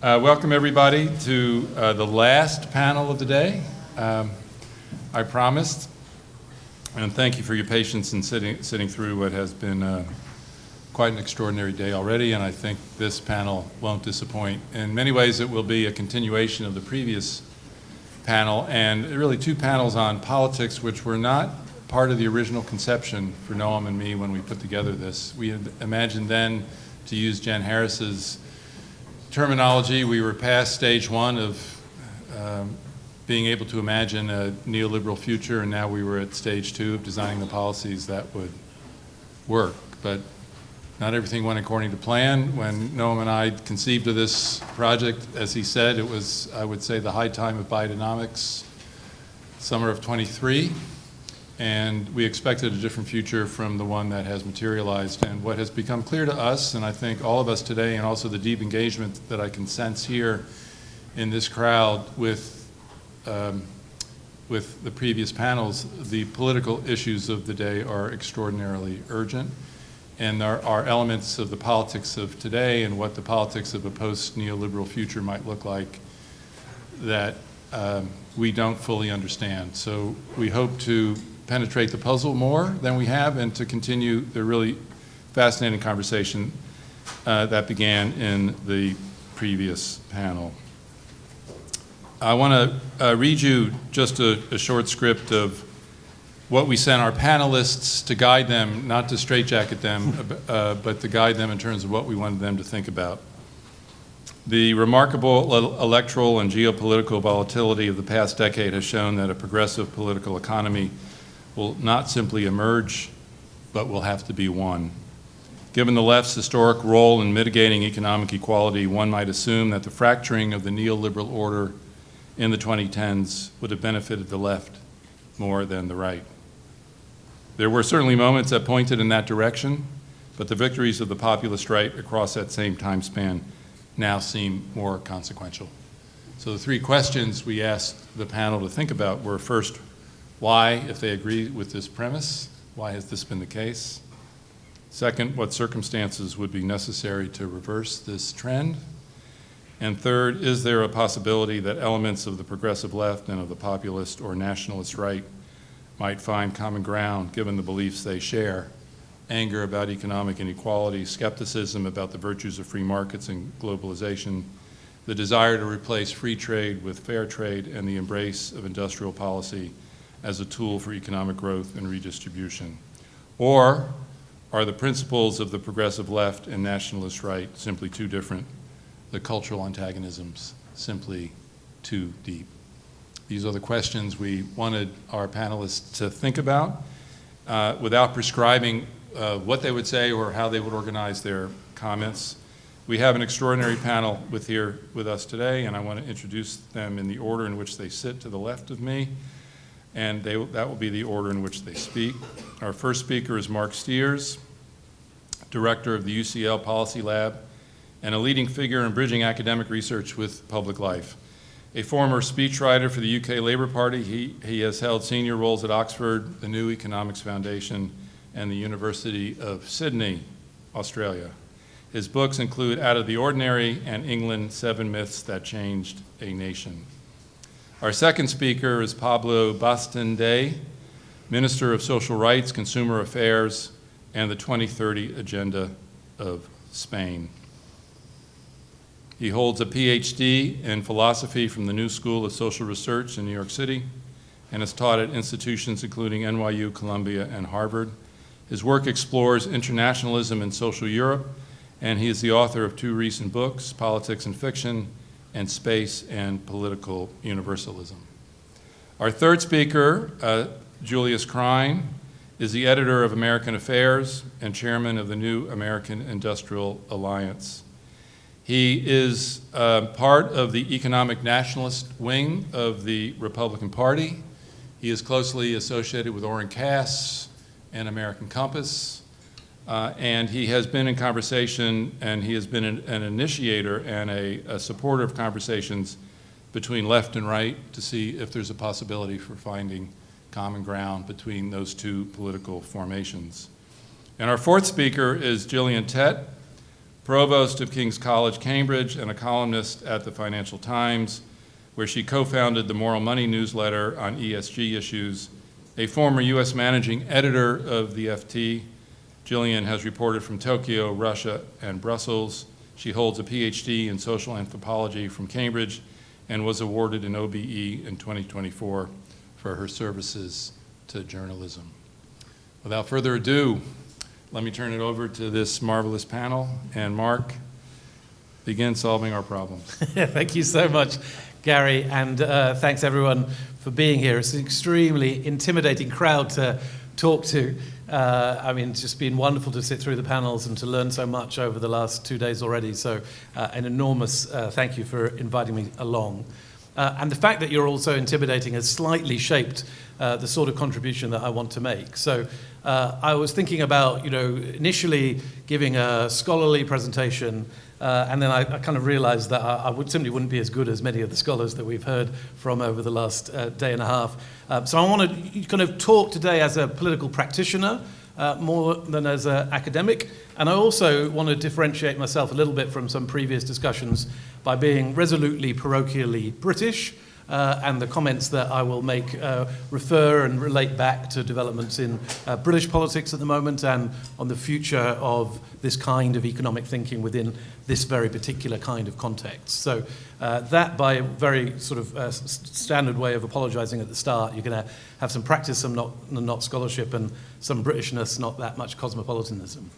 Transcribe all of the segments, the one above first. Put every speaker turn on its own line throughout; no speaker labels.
Welcome everybody to the last panel of the day. I promised, and thank you for your patience in sitting through what has been quite an extraordinary day already, and I think this panel won't disappoint. In many ways it will be a continuation of the previous panel, and really two panels on politics which were not part of the original conception for Noam and me when we put together this. We had imagined then, to use Jen Harris's terminology, we were past stage one of being able to imagine a neoliberal future, and now we were at stage two of designing the policies that would work. But not everything went according to plan. When Noam and I conceived of this project, as he said, it was, I would say, the high time of Bidenomics, summer of 23. And we expected a different future from the one that has materialized. And what has become clear to us, and I think all of us today, and also the deep engagement that I can sense here in this crowd with the previous panels, the political issues of the day are extraordinarily urgent. And there are elements of the politics of today and what the politics of a post-neoliberal future might look like that we don't fully understand. So we hope to penetrate the puzzle more than we have and to continue the really fascinating conversation that began in the previous panel. I want to read you just a short script of what we sent our panelists to guide them, not to straitjacket them, but to guide them in terms of what we wanted them to think about. The remarkable electoral and geopolitical volatility of the past decade has shown that a progressive political economy will not simply emerge, but will have to be won. Given the left's historic role in mitigating economic equality, one might assume that the fracturing of the neoliberal order in the 2010s would have benefited the left more than the right. There were certainly moments that pointed in that direction, but the victories of the populist right across that same time span now seem more consequential. So the three questions we asked the panel to think about were, first, why, if they agree with this premise, why has this been the case? Second, what circumstances would be necessary to reverse this trend? And third, is there a possibility that elements of the progressive left and of the populist or nationalist right might find common ground given the beliefs they share? Anger about economic inequality, skepticism about the virtues of free markets and globalization, the desire to replace free trade with fair trade, and the embrace of industrial policy as a tool for economic growth and redistribution? Or are the principles of the progressive left and nationalist right simply too different, the cultural antagonisms simply too deep? These are the questions we wanted our panelists to think about without prescribing what they would say or how they would organize their comments. We have an extraordinary panel here with us today, and I want to introduce them in the order in which they sit to the left of me, and that will be the order in which they speak. Our first speaker is Marc Stears, director of the UCL Policy Lab and a leading figure in bridging academic research with public life. A former speechwriter for the UK Labour Party, he has held senior roles at Oxford, the New Economics Foundation, and the University of Sydney, Australia. His books include Out of the Ordinary and England, 7 Myths That Changed a Nation. Our second speaker is Pablo Bustinduy, Minister of Social Rights, Consumer Affairs, and the 2030 Agenda of Spain. He holds a PhD in philosophy from the New School of Social Research in New York City and has taught at institutions including NYU, Columbia, and Harvard. His work explores internationalism in social Europe, and he is the author of 2 recent books, Politics and Fiction and Space and Political Universalism. Our third speaker, Julius Krein, is the editor of American Affairs and chairman of the New American Industrial Alliance. He is part of the economic nationalist wing of the Republican Party. He is closely associated with Orrin Cass and American Compass. And he has been in conversation, and he has been an initiator and a supporter of conversations between left and right to see if there's a possibility for finding common ground between those two political formations. And our fourth speaker is Gillian Tett, Provost of King's College, Cambridge, and a columnist at the Financial Times, where she co-founded the Moral Money newsletter on ESG issues. A former US managing editor of the FT, Gillian has reported from Tokyo, Russia, and Brussels. She holds a PhD in social anthropology from Cambridge and was awarded an OBE in 2024 for her services to journalism. Without further ado, let me turn it over to this marvelous panel, and Marc, begin solving our problems.
Thank you so much, Gary, and thanks everyone for being here. It's an extremely intimidating crowd to talk to. I mean, it's just been wonderful to sit through the panels and to learn so much over the last 2 days already. So an enormous thank you for inviting me along. And the fact that you're all so intimidating has slightly shaped the sort of contribution that I want to make. So I was thinking about, initially giving a scholarly presentation, and then I kind of realized that I simply wouldn't be as good as many of the scholars that we've heard from over the last day and a half. So I want to kind of talk today as a political practitioner more than as an academic. And I also want to differentiate myself a little bit from some previous discussions by being resolutely parochially British, and the comments that I will make refer and relate back to developments in British politics at the moment and on the future of this kind of economic thinking within this very particular kind of context. So that, by a very sort of standard way of apologising at the start, you're going to have some practice, some not scholarship, and some Britishness, not that much cosmopolitanism.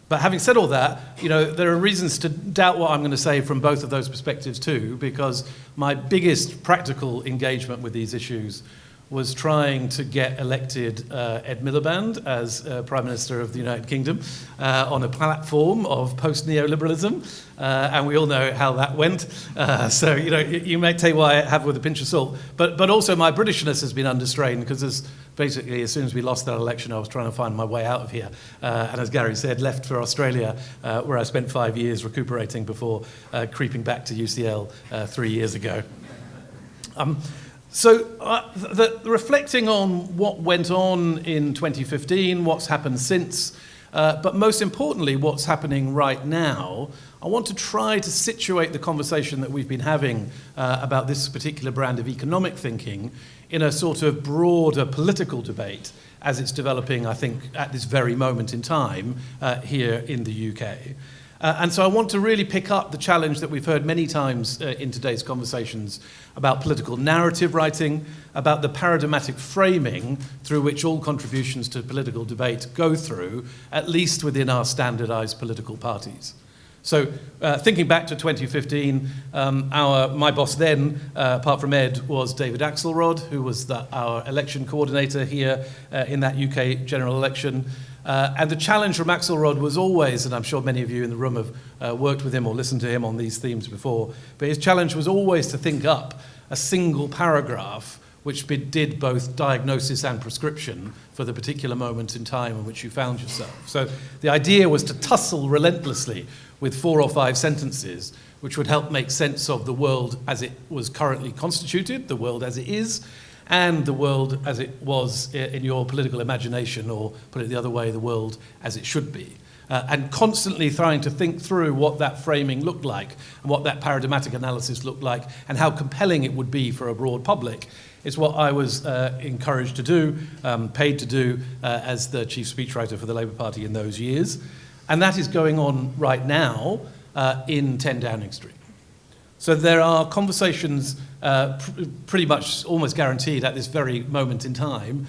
But having said all that, there are reasons to doubt what I'm going to say from both of those perspectives too, because my biggest practical engagement with these issues was trying to get elected Ed Miliband as Prime Minister of the United Kingdom on a platform of post-neoliberalism, and we all know how that went. So you may take what I have with a pinch of salt, but also my Britishness has been under strain because basically, as soon as we lost that election, I was trying to find my way out of here. And as Gary said, left for Australia, where I spent 5 years recuperating before creeping back to UCL 3 years ago. So reflecting on what went on in 2015, what's happened since, but most importantly, what's happening right now, I want to try to situate the conversation that we've been having about this particular brand of economic thinking in a sort of broader political debate as it's developing, I think, at this very moment in time here in the UK. And so I want to really pick up the challenge that we've heard many times in today's conversations about political narrative writing, about the paradigmatic framing through which all contributions to political debate go through, at least within our standardized political parties. So thinking back to 2015, my boss then, apart from Ed, was David Axelrod, who was our election coordinator here in that UK general election. And the challenge from Axelrod was always, and I'm sure many of you in the room have worked with him or listened to him on these themes before, but his challenge was always to think up a single paragraph which did both diagnosis and prescription for the particular moment in time in which you found yourself. So the idea was to tussle relentlessly with 4 or 5 sentences which would help make sense of the world as it was currently constituted, the world as it is, and the world as it was in your political imagination, or put it the other way, the world as it should be. And constantly trying to think through what that framing looked like, and what that paradigmatic analysis looked like, and how compelling it would be for a broad public, is what I was encouraged to do, paid to do as the chief speechwriter for the Labour Party in those years. And that is going on right now in 10 Downing Street. So there are conversations pretty much almost guaranteed at this very moment in time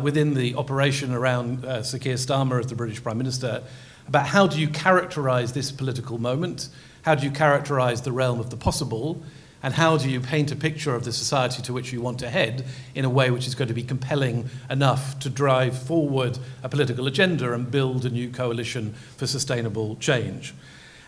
within the operation around Sir Keir Starmer as the British Prime Minister about how do you characterise this political moment, how do you characterise the realm of the possible, and how do you paint a picture of the society to which you want to head in a way which is going to be compelling enough to drive forward a political agenda and build a new coalition for sustainable change.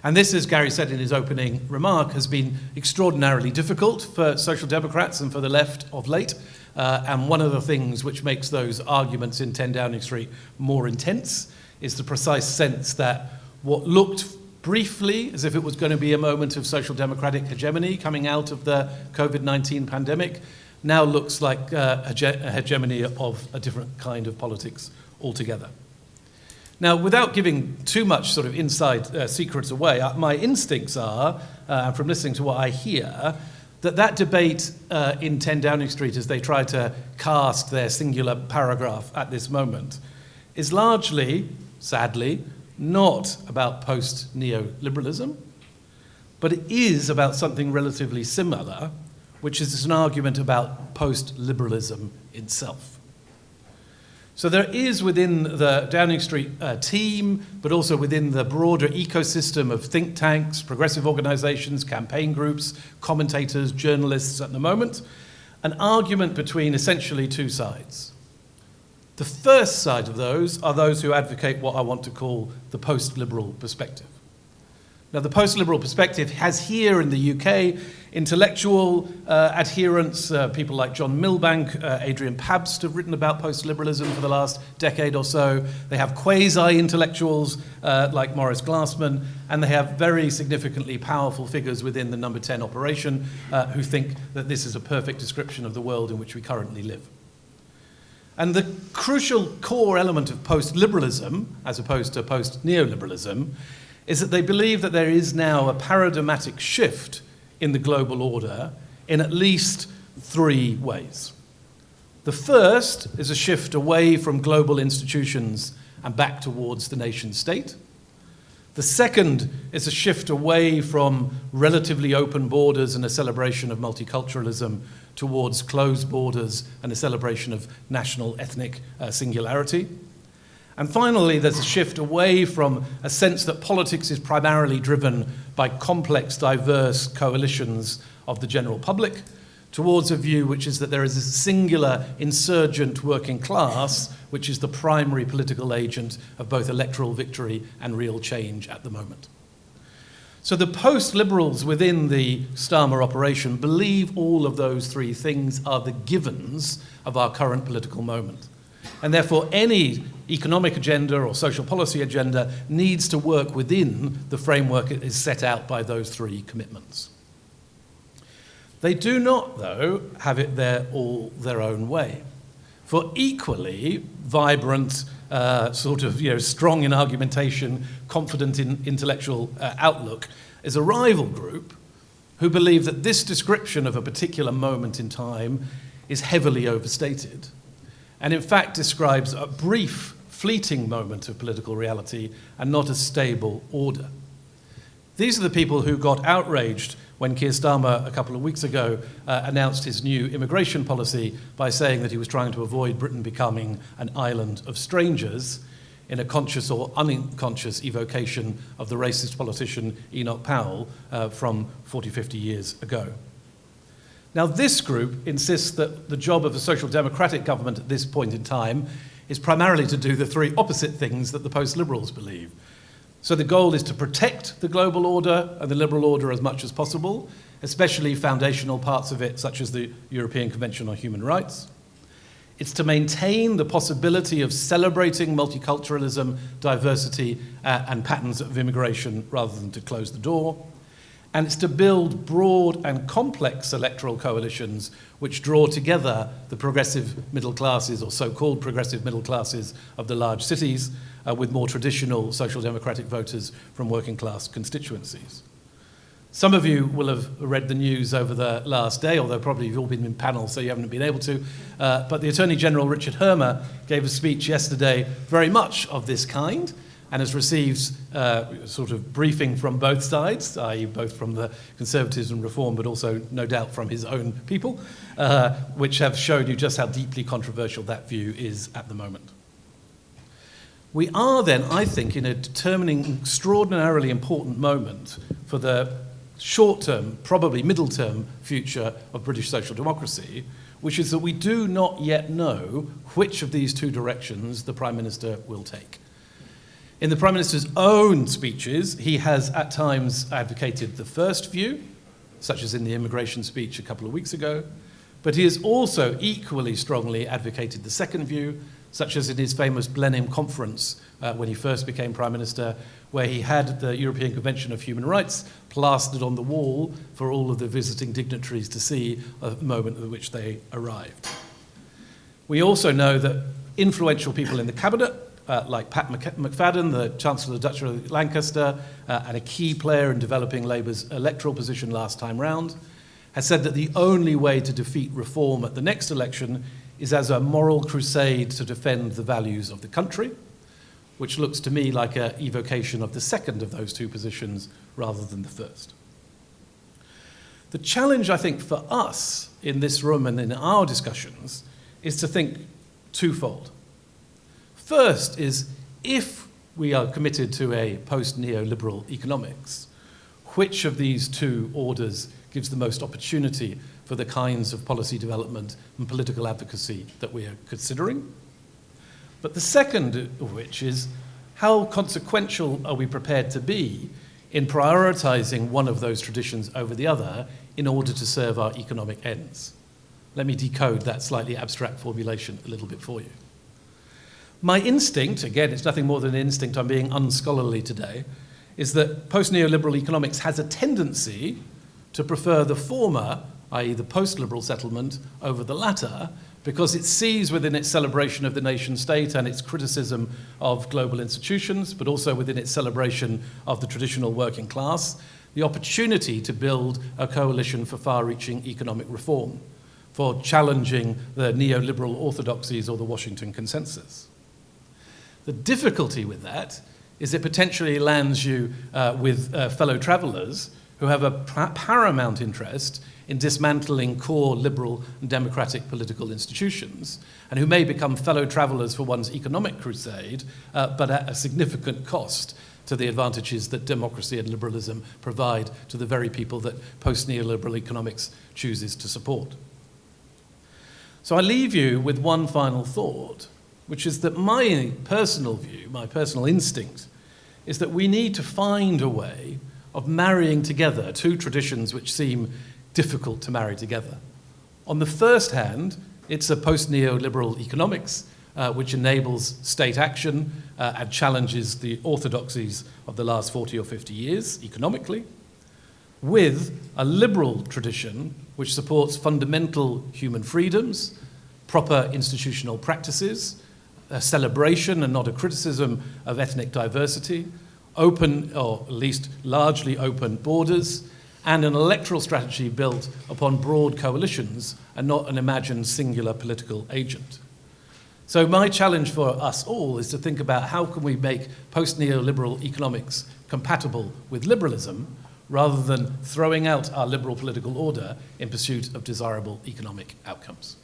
And this, as Gary said in his opening remark, has been extraordinarily difficult for Social Democrats and for the left of late. And one of the things which makes those arguments in 10 Downing Street more intense is the precise sense that what looked briefly as if it was going to be a moment of social democratic hegemony coming out of the COVID-19 pandemic now looks like a hegemony of a different kind of politics altogether. Now, without giving too much sort of inside secrets away, my instincts are, from listening to what I hear, that debate in 10 Downing Street, as they try to cast their singular paragraph at this moment, is largely, sadly, not about post-neoliberalism, but it is about something relatively similar, which is an argument about post-liberalism itself. So there is within the Downing Street team, but also within the broader ecosystem of think tanks, progressive organizations, campaign groups, commentators, journalists at the moment, an argument between essentially two sides. The first side of those are those who advocate what I want to call the post-liberal perspective. Now, the post-liberal perspective has here in the UK intellectual adherents, people like John Milbank, Adrian Pabst have written about post-liberalism for the last decade or so. They have quasi-intellectuals like Maurice Glassman, and they have very significantly powerful figures within the Number 10 operation who think that this is a perfect description of the world in which we currently live. And the crucial core element of post-liberalism, as opposed to post-neoliberalism, is that they believe that there is now a paradigmatic shift in the global order in at least three ways. The first is a shift away from global institutions and back towards the nation state. The second is a shift away from relatively open borders and a celebration of multiculturalism towards closed borders and a celebration of national ethnic singularity. And finally, there's a shift away from a sense that politics is primarily driven by complex, diverse coalitions of the general public towards a view which is that there is a singular insurgent working class which is the primary political agent of both electoral victory and real change at the moment. So the post-liberals within the Starmer operation believe all of those three things are the givens of our current political moment. And therefore, any economic agenda or social policy agenda needs to work within the framework that is set out by those three commitments. They do not, though, have it all their own way. For equally vibrant, strong in argumentation, confident in intellectual outlook, is a rival group who believe that this description of a particular moment in time is heavily overstated, and in fact describes a brief, fleeting moment of political reality and not a stable order. These are the people who got outraged when Keir Starmer a couple of weeks ago announced his new immigration policy by saying that he was trying to avoid Britain becoming an island of strangers, in a conscious or unconscious evocation of the racist politician Enoch Powell from 40, 50 years ago. Now, this group insists that the job of a social democratic government at this point in time is primarily to do the three opposite things that the post-liberals believe. So the goal is to protect the global order and the liberal order as much as possible, especially foundational parts of it, such as the European Convention on Human Rights. It's to maintain the possibility of celebrating multiculturalism, diversity, and patterns of immigration rather than to close the door. And it's to build broad and complex electoral coalitions which draw together the progressive middle classes, or so-called progressive middle classes, of the large cities with more traditional social democratic voters from working class constituencies. Some of you will have read the news over the last day, although probably you've all been in panels, so you haven't been able to. But the Attorney General, Richard Hermer, gave a speech yesterday very much of this kind, and has received sort of briefing from both sides, i.e. both from the Conservatives and Reform, but also no doubt from his own people, which have shown you just how deeply controversial that view is at the moment. We are then, I think, in a determining, extraordinarily important moment for the short-term, probably middle-term future of British social democracy, which is that we do not yet know which of these two directions the Prime Minister will take. In the Prime Minister's own speeches, he has at times advocated the first view, such as in the immigration speech a couple of weeks ago, but he has also equally strongly advocated the second view, such as in his famous Blenheim conference when he first became Prime Minister, where he had the European Convention of Human Rights plastered on the wall for all of the visiting dignitaries to see at the moment at which they arrived. We also know that influential people in the cabinet, like Pat McFadden, the Chancellor of the Duchy of Lancaster, and a key player in developing Labour's electoral position last time round, has said that the only way to defeat reform at the next election is as a moral crusade to defend the values of the country, which looks to me like an evocation of the second of those two positions rather than the first. The challenge, I think, for us in this room and in our discussions is to think twofold. First is, if we are committed to a post-neoliberal economics, which of these two orders gives the most opportunity for the kinds of policy development and political advocacy that we are considering? But the second of which is, how consequential are we prepared to be in prioritizing one of those traditions over the other in order to serve our economic ends? Let me decode that slightly abstract formulation a little bit for you. My instinct, again, it's nothing more than an instinct, I'm being unscholarly today, is that post-neoliberal economics has a tendency to prefer the former, i.e. the post-liberal settlement, over the latter, because it sees within its celebration of the nation state and its criticism of global institutions, but also within its celebration of the traditional working class, the opportunity to build a coalition for far-reaching economic reform, for challenging the neoliberal orthodoxies or the Washington Consensus. The difficulty with that is it potentially lands you with fellow travelers who have a paramount interest in dismantling core liberal and democratic political institutions, and who may become fellow travelers for one's economic crusade, but at a significant cost to the advantages that democracy and liberalism provide to the very people that post-neoliberal economics chooses to support. So I leave you with one final thought, which is that my personal view, my personal instinct, is that we need to find a way of marrying together two traditions which seem difficult to marry together. On the first hand, it's a post-neoliberal economics which enables state action and challenges the orthodoxies of the last 40 or 50 years economically, with a liberal tradition which supports fundamental human freedoms, proper institutional practices, a celebration and not a criticism of ethnic diversity, open, or at least largely open borders, and an electoral strategy built upon broad coalitions and not an imagined singular political agent. So my challenge for us all is to think about how can we make post-neoliberal economics compatible with liberalism rather than throwing out our liberal political order in pursuit of desirable economic outcomes.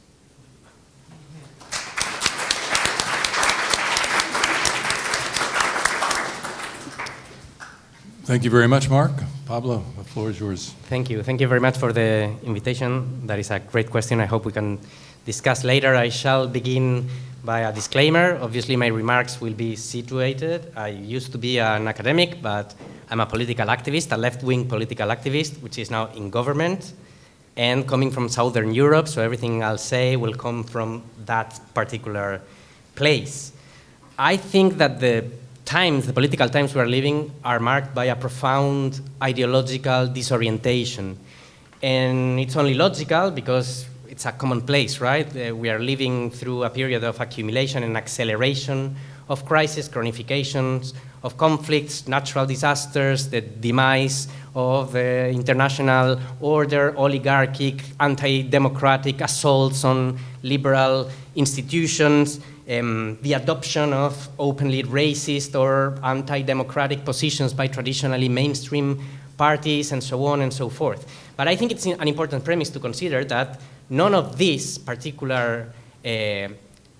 Thank you very much, Marc. Pablo, the floor is yours.
Thank you. Thank you very much for the invitation. That is a great question. I hope we can discuss later. I shall begin by a disclaimer. Obviously, my remarks will be situated. I used to be an academic, but I'm a political activist, a left-wing political activist, which is now in government, and coming from Southern Europe, so everything I'll say will come from that particular place. I think that the political times we are living are marked by a profound ideological disorientation. And it's only logical because it's a commonplace, right? We are living through a period of accumulation and acceleration of crises, chronifications, of conflicts, natural disasters, the demise of the international order, oligarchic, anti-democratic assaults on liberal institutions, the adoption of openly racist or anti-democratic positions by traditionally mainstream parties, and so on and so forth. But I think it's an important premise to consider that none of these particular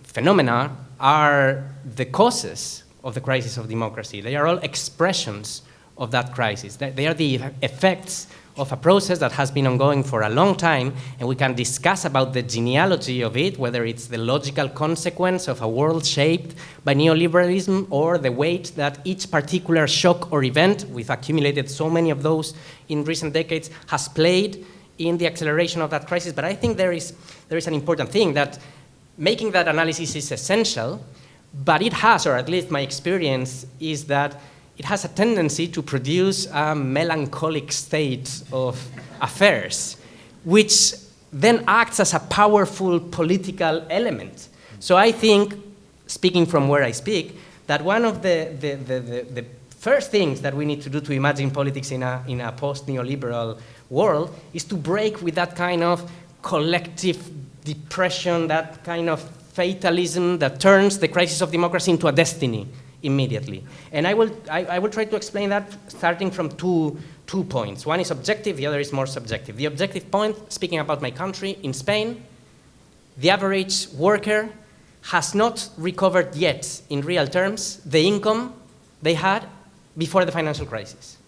phenomena are the causes of the crisis of democracy. They are all expressions of that crisis. They are the effects of a process that has been ongoing for a long time, and we can discuss about the genealogy of it, whether it's the logical consequence of a world shaped by neoliberalism or the weight that each particular shock or event, we've accumulated so many of those in recent decades, has played in the acceleration of that crisis. But I think there is an important thing, that making that analysis is essential, but it has, or at least my experience is that it has a tendency to produce a melancholic state of affairs, which then acts as a powerful political element. So I think, speaking from where I speak, that one of the first things that we need to do to imagine politics in a post-neoliberal world is to break with that kind of collective depression, that kind of fatalism that turns the crisis of democracy into a destiny immediately. And I will try to explain that starting from two points. One is objective, the other is more subjective. The objective point, speaking about my country, in Spain, the average worker has not recovered yet, in real terms, the income they had before the financial crisis.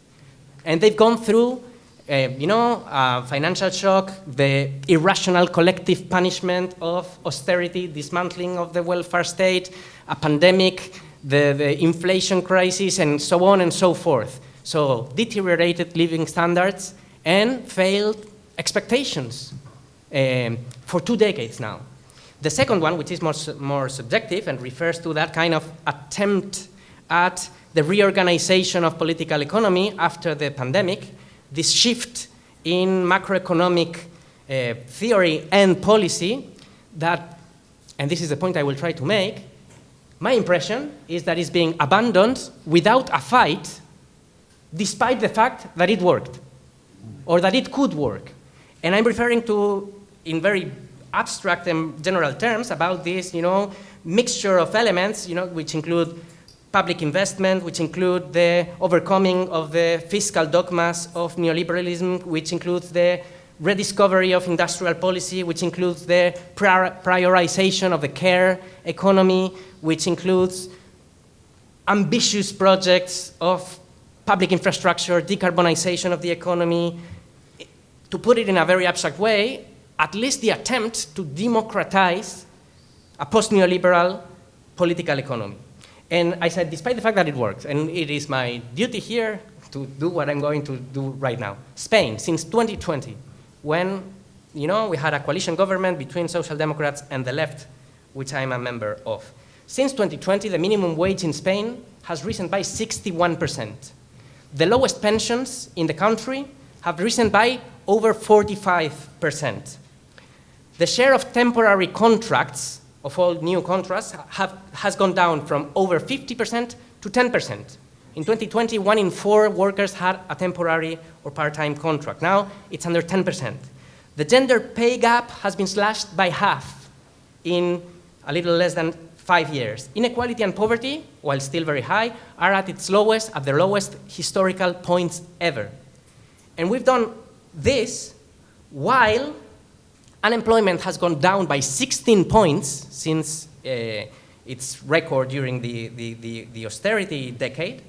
And they've gone through, financial shock, the irrational collective punishment of austerity, dismantling of the welfare state, a pandemic, the inflation crisis, and so on and so forth. So deteriorated living standards and failed expectations for 2 decades now. The second one, which is more subjective and refers to that kind of attempt at the reorganization of political economy after the pandemic, this shift in macroeconomic theory and policy that, and this is the point I will try to make, my impression is that it's being abandoned without a fight, despite the fact that it worked, or that it could work. And I'm referring to, in very abstract and general terms, about this, mixture of elements, which include public investment, which include the overcoming of the fiscal dogmas of neoliberalism, which includes the rediscovery of industrial policy, which includes the prioritization of the care economy, which includes ambitious projects of public infrastructure, decarbonization of the economy. To put it in a very abstract way, at least the attempt to democratize a post-neoliberal political economy. And I said, despite the fact that it works, and it is my duty here to do what I'm going to do right now. Spain, since 2020, when we had a coalition government between Social Democrats and the left, which I'm a member of. Since 2020, the minimum wage in Spain has risen by 61%. The lowest pensions in the country have risen by over 45%. The share of temporary contracts, of all new contracts, has gone down from over 50% to 10%. In 2020, 1 in 4 workers had a temporary or part-time contract. Now, it's under 10%. The gender pay gap has been slashed by half in a little less than 5 years. Inequality and poverty, while still very high, are at their lowest historical points ever. And we've done this while unemployment has gone down by 16 points since its record during the austerity decade.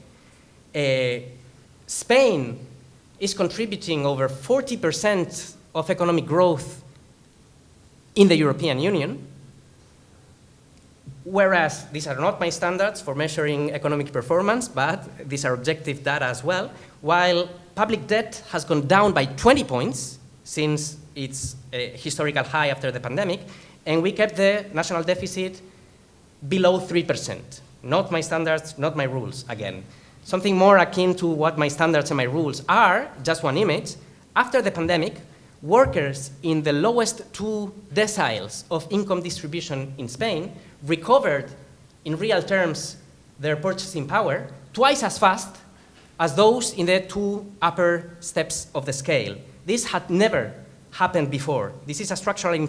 Spain is contributing over 40% of economic growth in the European Union, whereas these are not my standards for measuring economic performance, but these are objective data as well, while public debt has gone down by 20 points since its historical high after the pandemic, and we kept the national deficit below 3%. Not my standards, not my rules, again. Something more akin to what my standards and my rules are, just one image. After the pandemic, workers in the lowest 2 deciles of income distribution in Spain recovered, in real terms, their purchasing power twice as fast as those in the 2 upper steps of the scale. This had never happened before. This is a structural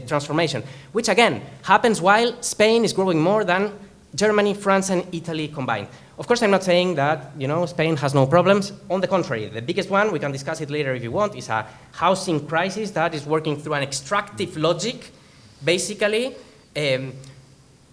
transformation, which again happens while Spain is growing more than Germany, France, and Italy combined. Of course, I'm not saying that Spain has no problems. On the contrary, the biggest one, we can discuss it later if you want, is a housing crisis that is working through an extractive logic, basically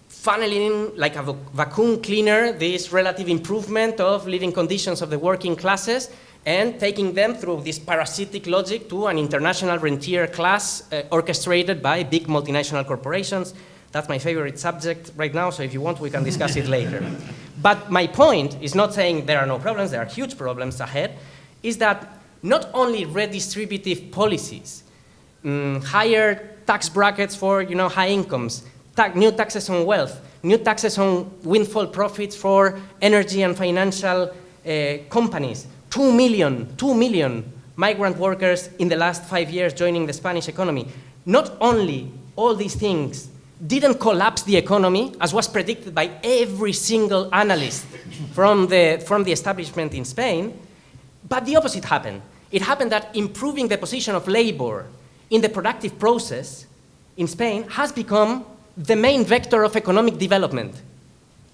funneling like a vacuum cleaner this relative improvement of living conditions of the working classes and taking them through this parasitic logic to an international rentier class orchestrated by big multinational corporations. That's my favorite subject right now, so if you want, we can discuss it later. But my point is not saying there are no problems, there are huge problems ahead, is that not only redistributive policies, higher tax brackets for high incomes, new taxes on wealth, new taxes on windfall profits for energy and financial companies, 2 million migrant workers in the last 5 years joining the Spanish economy. Not only all these things didn't collapse the economy, as was predicted by every single analyst from the establishment in Spain, but the opposite happened. It happened that improving the position of labor in the productive process in Spain has become the main vector of economic development,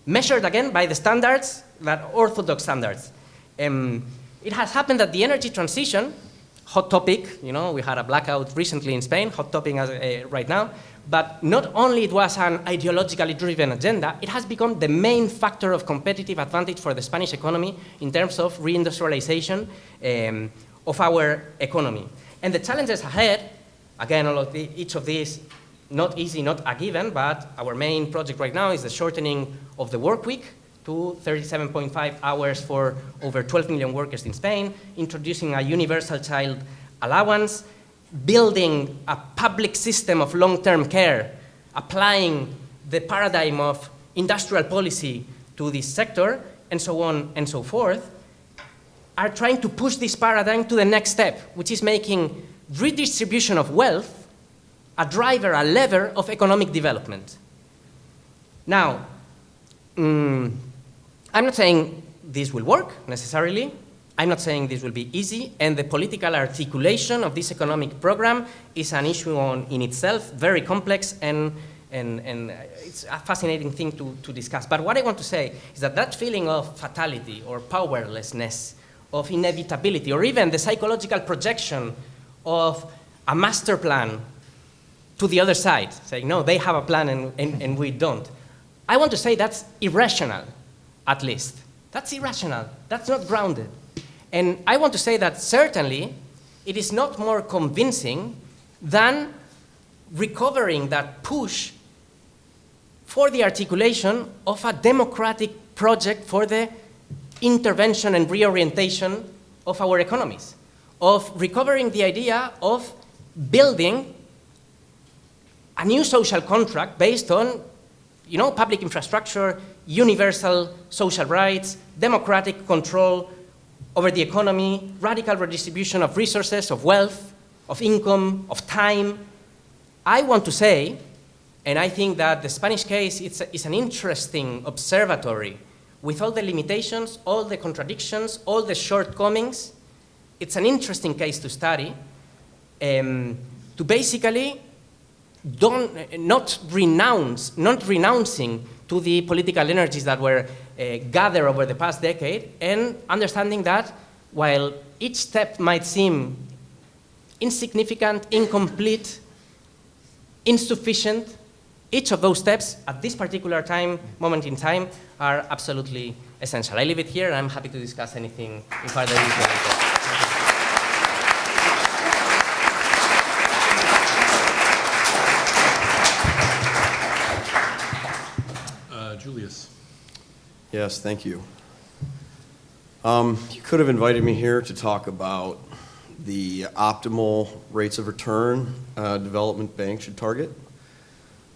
measured again by the standards, that orthodox standards. It has happened that the energy transition, hot topic, you know, we had a blackout recently in Spain, hot topic right now, but not only it was an ideologically driven agenda, it has become the main factor of competitive advantage for the Spanish economy in terms of reindustrialization of our economy. And the challenges ahead, again, each of these, not easy, not a given, but our main project right now is the shortening of the work week to 37.5 hours for over 12 million workers in Spain, introducing a universal child allowance, building a public system of long-term care, applying the paradigm of industrial policy to this sector, and so on and so forth, are trying to push this paradigm to the next step, which is making redistribution of wealth a driver, a lever of economic development. Now, I'm not saying this will work necessarily. I'm not saying this will be easy, and the political articulation of this economic program is an issue in itself, very complex, and it's a fascinating thing to discuss. But what I want to say is that that feeling of fatality or powerlessness, of inevitability, or even the psychological projection of a master plan to the other side, saying, no, they have a plan and we don't. I want to say that's irrational, at least. That's irrational. That's not grounded. And I want to say that certainly it is not more convincing than recovering that push for the articulation of a democratic project for the intervention and reorientation of our economies, of recovering the idea of building a new social contract based on, you know, public infrastructure, universal social rights, democratic control over the economy, radical redistribution of resources, of wealth, of income, of time. I want to say, and I think that the Spanish case is an interesting observatory with all the limitations, all the contradictions, all the shortcomings. It's an interesting case to study, to basically not renouncing to the political energies that were gathered over the past decade, and understanding that while each step might seem insignificant, incomplete, insufficient, each of those steps at this particular moment in time are absolutely essential. I leave it here, and I'm happy to discuss anything in further detail.
Julius.
Yes, thank you. You could have invited me here to talk about the optimal rates of return development bank should target,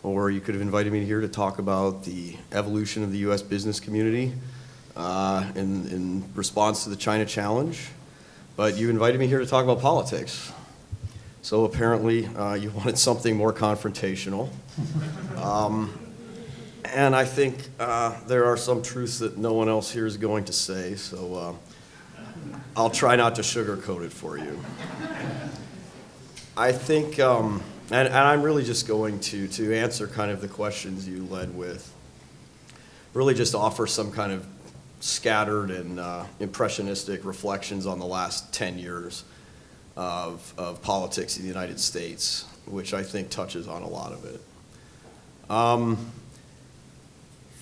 or you could have invited me here to talk about the evolution of the U.S. business community in response to the China challenge, but you invited me here to talk about politics. So apparently you wanted something more confrontational. And I think there are some truths that no one else here is going to say, so I'll try not to sugarcoat it for you. I think, and I'm really just going to answer kind of the questions you led with, really just offer some kind of scattered and impressionistic reflections on the last 10 years of politics in the United States, which I think touches on a lot of it.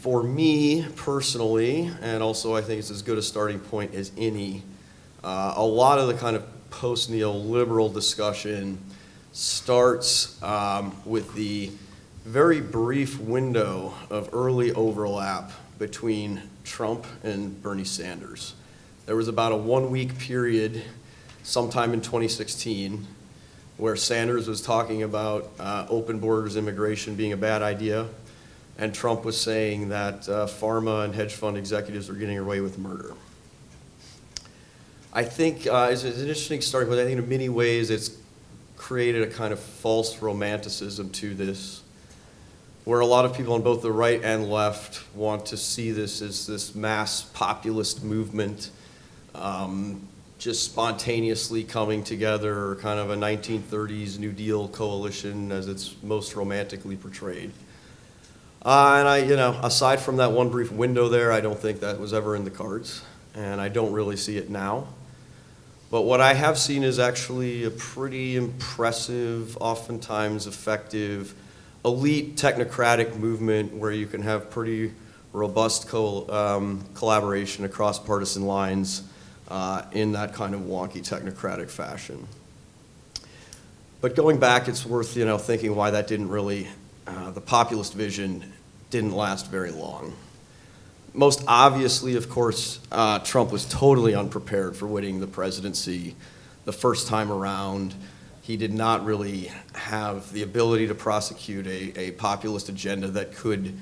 For me personally, and also I think it's as good a starting point as any, a lot of the kind of post-neoliberal discussion starts with the very brief window of early overlap between Trump and Bernie Sanders. There was about a 1-week period sometime in 2016 where Sanders was talking about open borders immigration being a bad idea, and Trump was saying that pharma and hedge fund executives are getting away with murder. I think it's an interesting starting point. I think in many ways it's created a kind of false romanticism to this where a lot of people on both the right and left want to see this as this mass populist movement, just spontaneously coming together, kind of a 1930s New Deal coalition as it's most romantically portrayed. And aside from that one brief window there, I don't think that was ever in the cards, and I don't really see it now. But what I have seen is actually a pretty impressive, oftentimes effective, elite technocratic movement where you can have pretty robust collaboration across partisan lines in that kind of wonky technocratic fashion. But going back, it's worth thinking why that didn't really, the populist vision didn't last very long. Most obviously, of course, Trump was totally unprepared for winning the presidency the first time around. He did not really have the ability to prosecute a populist agenda that could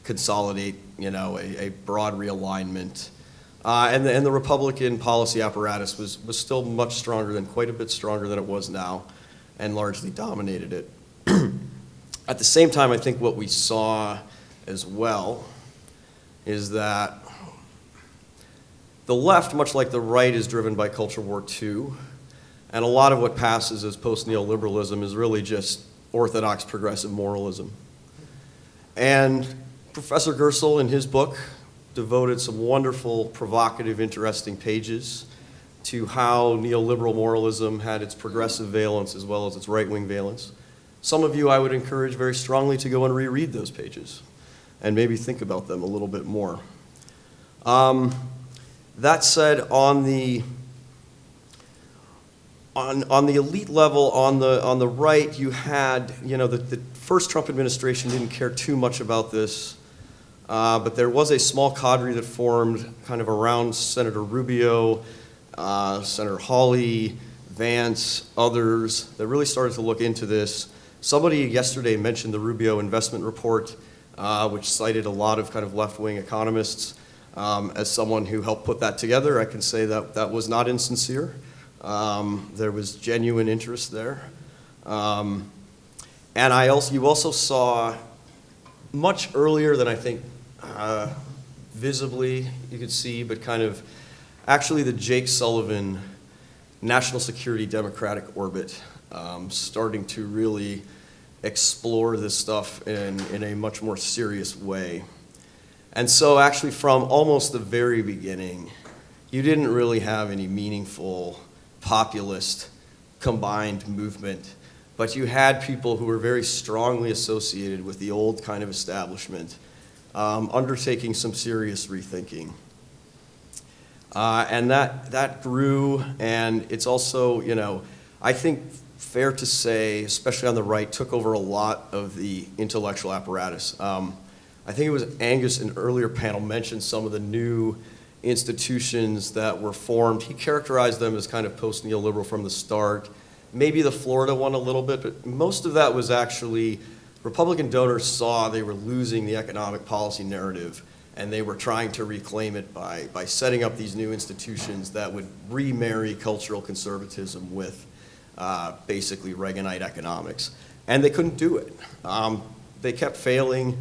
consolidate, a broad realignment. And the Republican policy apparatus was still much stronger quite a bit stronger than it was now, and largely dominated it. At the same time, I think what we saw as well is that the left, much like the right, is driven by Culture War II, and a lot of what passes as post-neoliberalism is really just orthodox progressive moralism. And Professor Gerstle, in his book, devoted some wonderful, provocative, interesting pages to how neoliberal moralism had its progressive valence as well as its right-wing valence. Some of you I would encourage very strongly to go and reread those pages and maybe think about them a little bit more. That said, on the elite level, on the right, you had, the first Trump administration didn't care too much about this, but there was a small cadre that formed kind of around Senator Rubio, Senator Hawley, Vance, others, that really started to look into this. Somebody yesterday mentioned the Rubio investment report, which cited a lot of kind of left-wing economists. As someone who helped put that together, I can say that that was not insincere. There was genuine interest there. And you also saw, much earlier than I think visibly you could see, but kind of actually the Jake Sullivan national security democratic orbit starting to really explore this stuff in a much more serious way. And so actually from almost the very beginning, you didn't really have any meaningful populist combined movement, but you had people who were very strongly associated with the old kind of establishment undertaking some serious rethinking. And that grew, and it's also, I think fair to say, especially on the right, took over a lot of the intellectual apparatus. I think it was Angus in an earlier panel mentioned some of the new institutions that were formed. He characterized them as kind of post-neoliberal from the start. Maybe the Florida one a little bit, but most of that was actually Republican donors saw they were losing the economic policy narrative, and they were trying to reclaim it by setting up these new institutions that would remarry cultural conservatism with basically Reaganite economics. And they couldn't do it. They kept failing.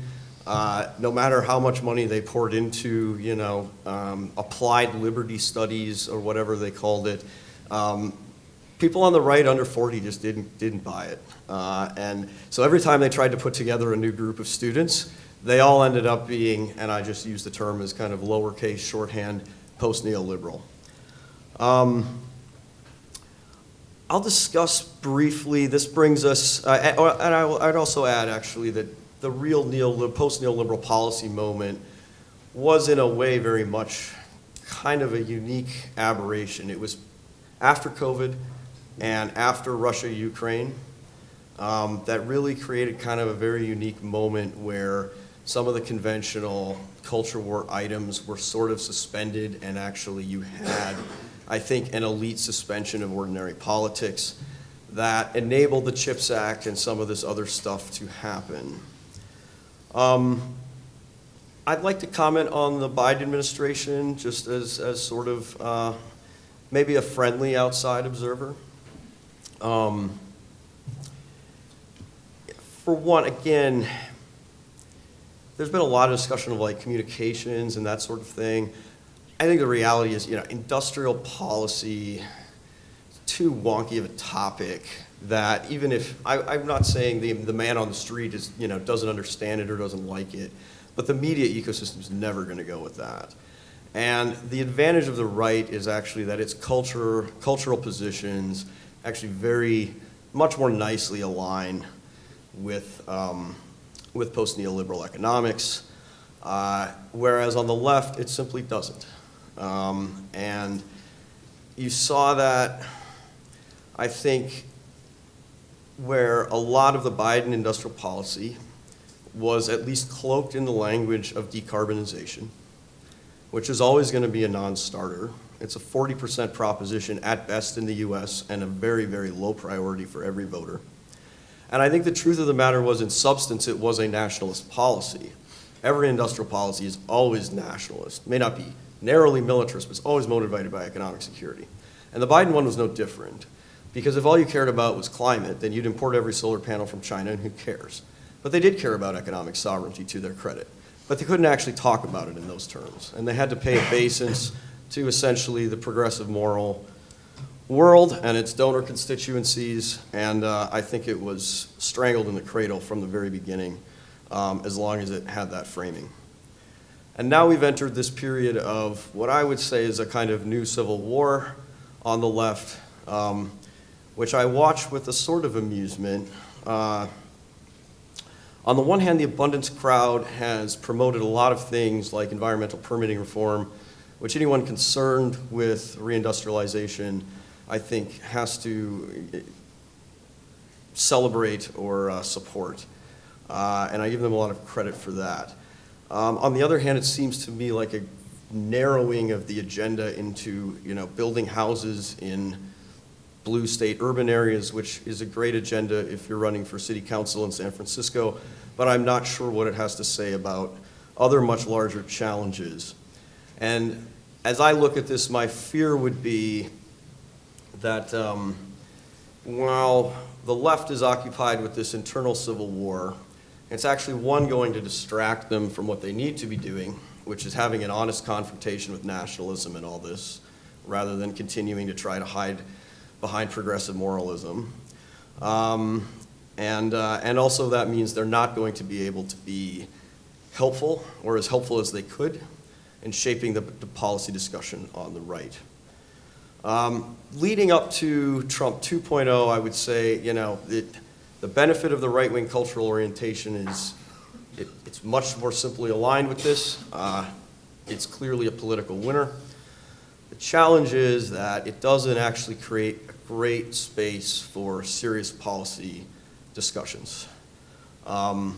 No matter how much money they poured into, applied liberty studies or whatever they called it, people on the right under 40 just didn't buy it. And so every time they tried to put together a new group of students, they all ended up being, and I just use the term as kind of lowercase shorthand, post-neoliberal. I'll discuss briefly, this brings us, and I'd also add actually that the real post-neoliberal policy moment was in a way very much kind of a unique aberration. It was after COVID and after Russia-Ukraine that really created kind of a very unique moment where some of the conventional culture war items were sort of suspended, and actually you had, I think, an elite suspension of ordinary politics that enabled the CHIPS Act and some of this other stuff to happen. I'd like to comment on the Biden administration just as sort of maybe a friendly outside observer. For one, again, there's been a lot of discussion of like communications and that sort of thing. I think the reality is, industrial policy is too wonky of a topic that even if, I'm not saying the man on the street is, doesn't understand it or doesn't like it, but the media ecosystem is never going to go with that. And the advantage of the right is actually that its cultural positions actually very much more nicely align with post-neoliberal economics, whereas on the left, it simply doesn't. And you saw that, I think, where a lot of the Biden industrial policy was at least cloaked in the language of decarbonization, which is always going to be a non-starter. It's a 40% proposition at best in the US and a very, very low priority for every voter. And I think the truth of the matter was, in substance, it was a nationalist policy. Every industrial policy is always nationalist. It may not be narrowly militarist, but it's always motivated by economic security. And the Biden one was no different. Because if all you cared about was climate, then you'd import every solar panel from China, and who cares? But they did care about economic sovereignty, to their credit. But they couldn't actually talk about it in those terms. And they had to pay obeisance to essentially the progressive moral world and its donor constituencies. And I think it was strangled in the cradle from the very beginning, as long as it had that framing. And now we've entered this period of what I would say is a kind of new civil war on the left, which I watch with a sort of amusement. On the one hand, the abundance crowd has promoted a lot of things like environmental permitting reform, which anyone concerned with reindustrialization, I think, has to celebrate or support. And I give them a lot of credit for that. On the other hand, it seems to me like a narrowing of the agenda into, building houses in blue state urban areas, which is a great agenda if you're running for city council in San Francisco, but I'm not sure what it has to say about other much larger challenges. And as I look at this, my fear would be that while the left is occupied with this internal civil war, it's actually one going to distract them from what they need to be doing, which is having an honest confrontation with nationalism and all this, rather than continuing to try to hide behind progressive moralism. And also that means they're not going to be able to be helpful, or as helpful as they could, in shaping the policy discussion on the right. Leading up to Trump 2.0, I would say, the benefit of the right-wing cultural orientation is it's much more simply aligned with this. It's clearly a political winner. The challenge is that it doesn't actually create a great space for serious policy discussions. And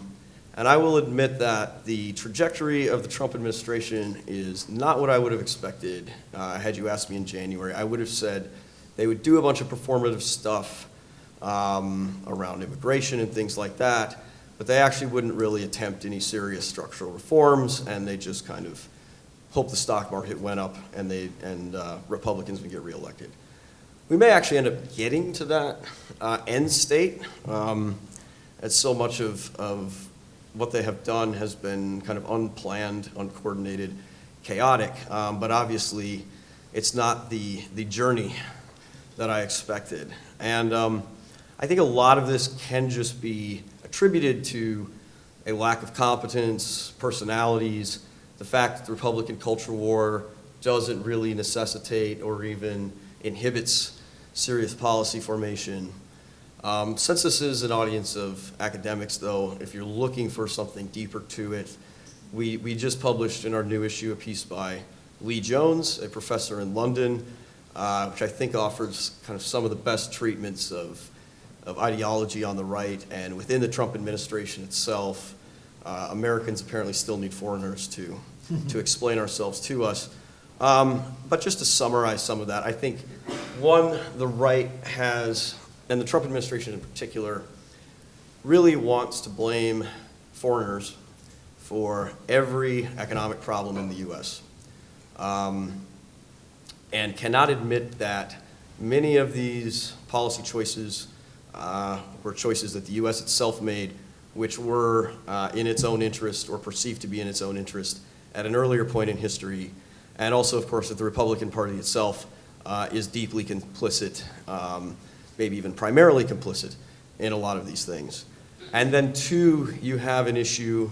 I will admit that the trajectory of the Trump administration is not what I would have expected had you asked me in January. I would have said they would do a bunch of performative stuff around immigration and things like that, but they actually wouldn't really attempt any serious structural reforms, and they just kind of hope the stock market went up and Republicans would get reelected. We may actually end up getting to that end state, as so much of what they have done has been kind of unplanned, uncoordinated, chaotic, but obviously it's not the journey that I expected. And I think a lot of this can just be attributed to a lack of competence, personalities, the fact that the Republican culture war doesn't really necessitate or even inhibits serious policy formation. Since this is an audience of academics, though, if you're looking for something deeper to it, we just published in our new issue a piece by Lee Jones, a professor in London, which I think offers kind of some of the best treatments of ideology on the right, and within the Trump administration itself, Americans apparently still need foreigners to explain ourselves to us. But just to summarize some of that, I think, one, the right has, and the Trump administration in particular, really wants to blame foreigners for every economic problem in the US. And cannot admit that many of these policy choices were choices that the US itself made which were in its own interest or perceived to be in its own interest at an earlier point in history, and also, of course, that the Republican Party itself is deeply complicit, maybe even primarily complicit in a lot of these things. And then two, you have an issue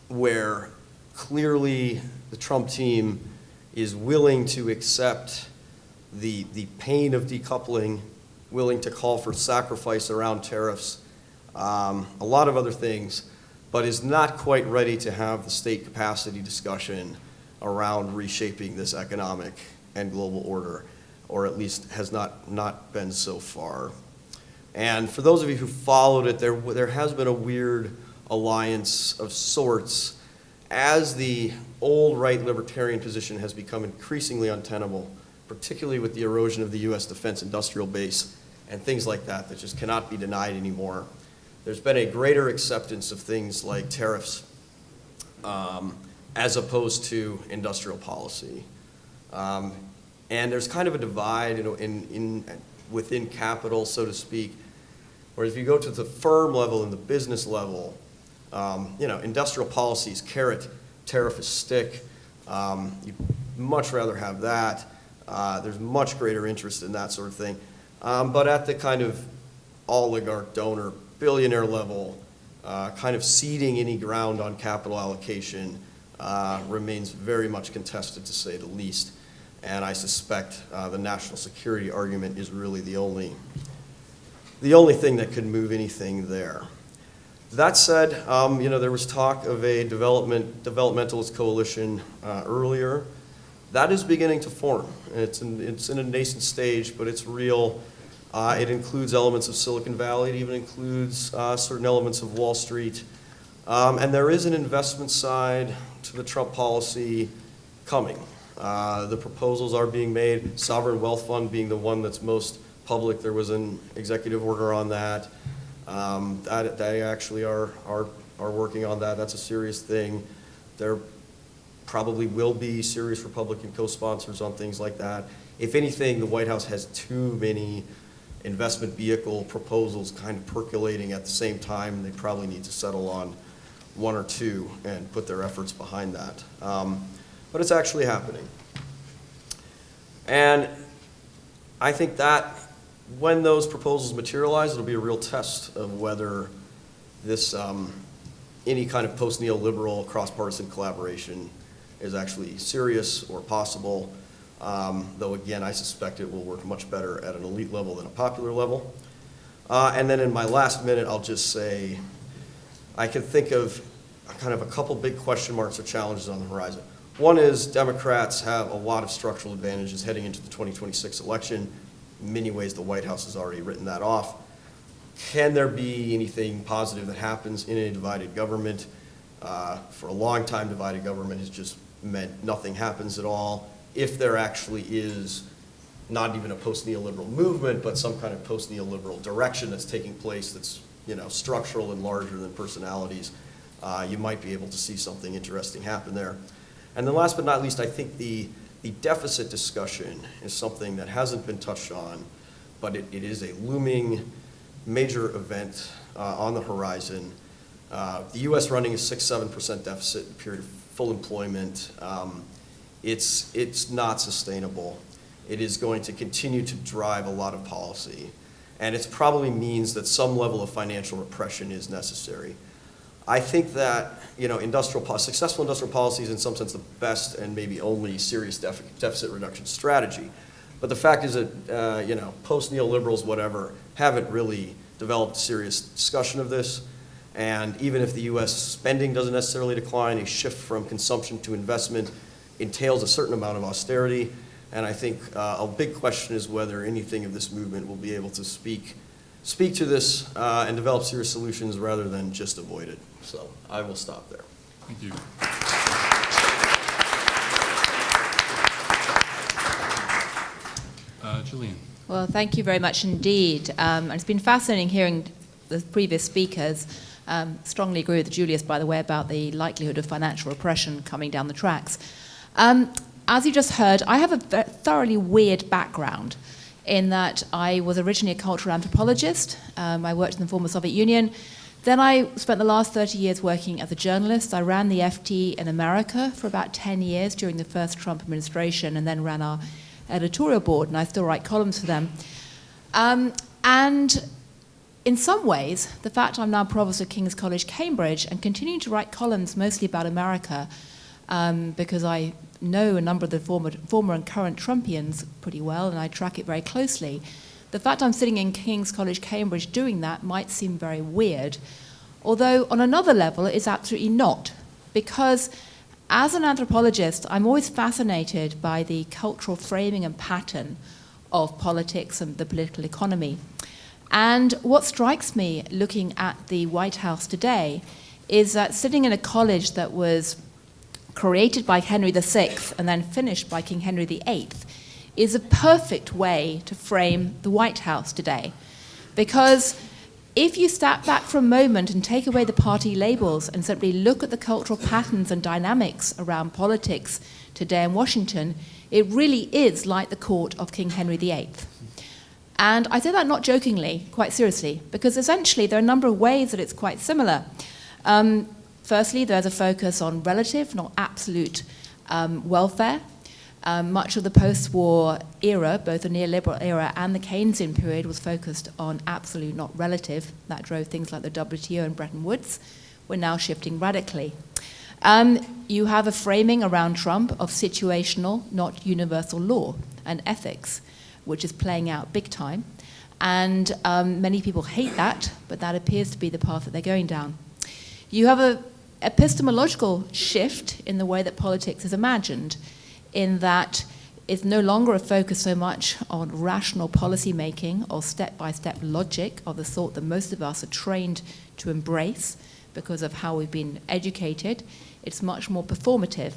where clearly the Trump team is willing to accept the pain of decoupling, willing to call for sacrifice around tariffs, a lot of other things, but is not quite ready to have the state capacity discussion around reshaping this economic and global order, or at least has not been so far. And for those of you who followed it, there has been a weird alliance of sorts as the old right libertarian position has become increasingly untenable, particularly with the erosion of the US defense industrial base and things like that that just cannot be denied anymore. There's been a greater acceptance of things like tariffs as opposed to industrial policy. And there's kind of a divide within capital, so to speak, where if you go to the firm level and the business level, industrial policy is carrot, tariff is stick. You'd much rather have that. There's much greater interest in that sort of thing. But at the kind of oligarch, donor, billionaire level, kind of ceding any ground on capital allocation remains very much contested, to say the least. And I suspect the national security argument is really the only thing that could move anything there. That said, there was talk of a developmentalist coalition earlier. That is beginning to form. It's in a nascent stage, but it's real. It includes elements of Silicon Valley. It even includes certain elements of Wall Street. And there is an investment side to the Trump policy coming. The proposals are being made, sovereign wealth fund being the one that's most public. There was an executive order on that. They actually are working on that. That's a serious thing. There probably will be serious Republican co-sponsors on things like that. If anything, the White House has too many investment vehicle proposals kind of percolating at the same time, and they probably need to settle on one or two and put their efforts behind that. But it's actually happening. And I think that when those proposals materialize, it'll be a real test of whether this, any kind of post-neoliberal cross-partisan collaboration is actually serious or possible. Though again, I suspect it will work much better at an elite level than a popular level. And then in my last minute, I'll just say, I can think of kind of a couple big question marks or challenges on the horizon. One is Democrats have a lot of structural advantages heading into the 2026 election. In many ways, the White House has already written that off. Can there be anything positive that happens in a divided government? For a long time, divided government has just meant nothing happens at all. If there actually is not even a post-neoliberal movement, but some kind of post-neoliberal direction that's taking place that's structural and larger than personalities, you might be able to see something interesting happen there. And then last but not least, I think the deficit discussion is something that hasn't been touched on, but it is a looming major event on the horizon. The U.S. running a 6-7% deficit in a period of full employment. It's not sustainable. It is going to continue to drive a lot of policy. And it probably means that some level of financial repression is necessary. I think that successful industrial policy is in some sense the best and maybe only serious deficit reduction strategy. But the fact is that post-neoliberals, whatever, haven't really developed serious discussion of this. And even if the U.S. spending doesn't necessarily decline, a shift from consumption to investment entails a certain amount of austerity. And I think a big question is whether anything of this movement will be able to speak to this and develop serious solutions rather than just avoid it. So I will stop there.
Thank you. Gillian.
Well, thank you very much indeed. And it's been fascinating hearing the previous speakers. Strongly agree with Julius, by the way, about the likelihood of financial repression coming down the tracks. As you just heard, I have a thoroughly weird background in that I was originally a cultural anthropologist. I worked in the former Soviet Union, Then I spent the last 30 years working as a journalist. I ran the FT in America for about 10 years during the first Trump administration, and then ran our editorial board, and I still write columns for them. And in some ways, the fact I'm now Provost of King's College, Cambridge, and continuing to write columns mostly about America, because I know a number of the former and current Trumpians pretty well, and I track it very closely. The fact I'm sitting in King's College, Cambridge, doing that might seem very weird, although on another level, it's absolutely not, because as an anthropologist, I'm always fascinated by the cultural framing and pattern of politics and the political economy. And what strikes me looking at the White House today is that sitting in a college that was created by Henry VI and then finished by King Henry VIII is a perfect way to frame the White House today. Because if you step back for a moment and take away the party labels and simply look at the cultural patterns and dynamics around politics today in Washington, it really is like the court of King Henry VIII. And I say that not jokingly, quite seriously, because essentially there are a number of ways that it's quite similar. Firstly, there's a focus on relative, not absolute, welfare. Much of the post-war era, both the neoliberal era and the Keynesian period, was focused on absolute, not relative. That drove things like the WTO and Bretton Woods. We're now shifting radically. You have a framing around Trump of situational, not universal law and ethics, which is playing out big time. And many people hate that, but that appears to be the path that they're going down. You have an epistemological shift in the way that politics is imagined, in that it's no longer a focus so much on rational policy making or step-by-step logic of the sort that most of us are trained to embrace because of how we've been educated. It's much more performative.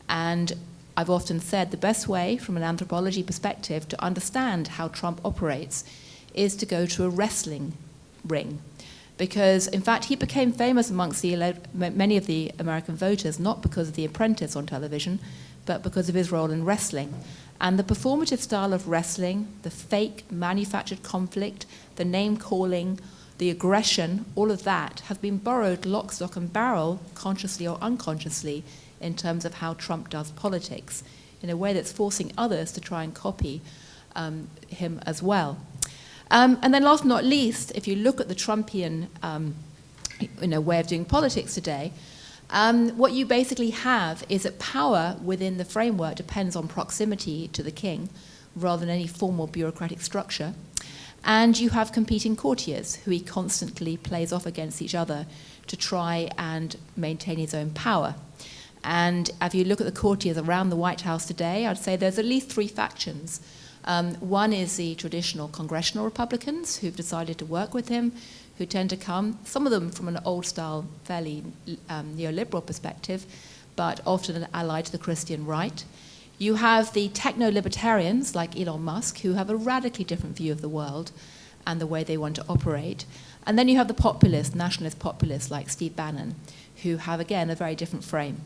And I've often said the best way from an anthropology perspective to understand how Trump operates is to go to a wrestling ring. Because, in fact, he became famous amongst many of the American voters, not because of The Apprentice on television, but because of his role in wrestling. And the performative style of wrestling, the fake manufactured conflict, the name-calling, the aggression, all of that have been borrowed lock, stock, and barrel, consciously or unconsciously, in terms of how Trump does politics, in a way that's forcing others to try and copy him as well. And then last but not least, if you look at the Trumpian way of doing politics today, what you basically have is that power within the framework depends on proximity to the king rather than any formal bureaucratic structure. And you have competing courtiers who he constantly plays off against each other to try and maintain his own power. And if you look at the courtiers around the White House today, I'd say there's at least three factions. One is the traditional congressional Republicans who've decided to work with him, who tend to come, some of them from an old-style, fairly neoliberal perspective, but often allied to the Christian right. You have the techno-libertarians, like Elon Musk, who have a radically different view of the world and the way they want to operate. And then you have the populists, nationalist populists, like Steve Bannon, who have, again, a very different frame.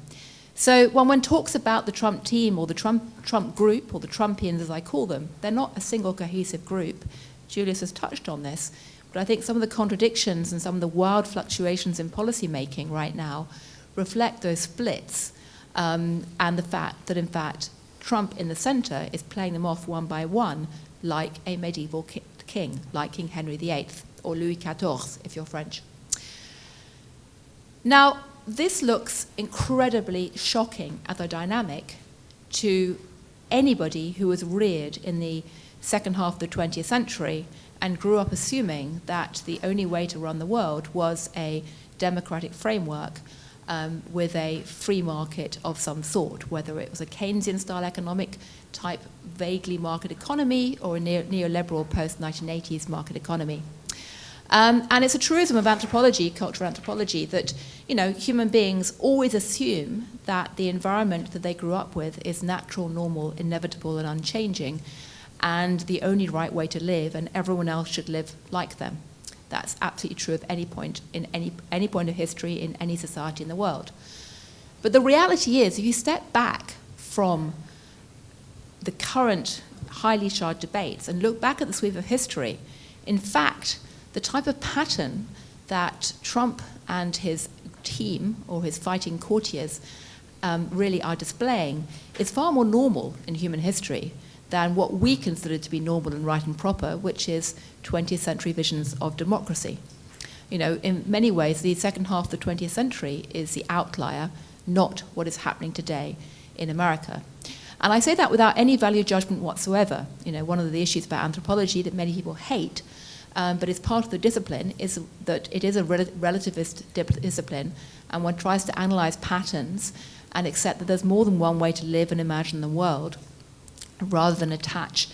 So when one talks about the Trump team or the Trump group, or the Trumpians as I call them, they're not a single cohesive group. Julius has touched on this. But I think some of the contradictions and some of the wild fluctuations in policy making right now reflect those splits and the fact that, in fact, Trump in the center is playing them off one by one like a medieval king, like King Henry VIII or Louis XIV, if you're French. Now, this looks incredibly shocking as a dynamic to anybody who was reared in the second half of the 20th century and grew up assuming that the only way to run the world was a democratic framework with a free market of some sort, whether it was a Keynesian-style economic type, vaguely market economy, or a neoliberal post-1980s market economy. And it's a truism of anthropology, cultural anthropology, that human beings always assume that the environment that they grew up with is natural, normal, inevitable, and unchanging, and the only right way to live, and everyone else should live like them. That's absolutely true of any point in any point of history in any society in the world. But the reality is, if you step back from the current highly charged debates and look back at the sweep of history, in fact, the type of pattern that Trump and his team, or his fighting courtiers, really are displaying is far more normal in human history than what we consider to be normal and right and proper, which is 20th century visions of democracy. You know, in many ways, the second half of the 20th century is the outlier, not what is happening today in America. And I say that without any value judgment whatsoever. You know, one of the issues about anthropology that many people hate, but it's part of the discipline, is that it is a relativist discipline, and one tries to analyze patterns and accept that there's more than one way to live and imagine the world, rather than attach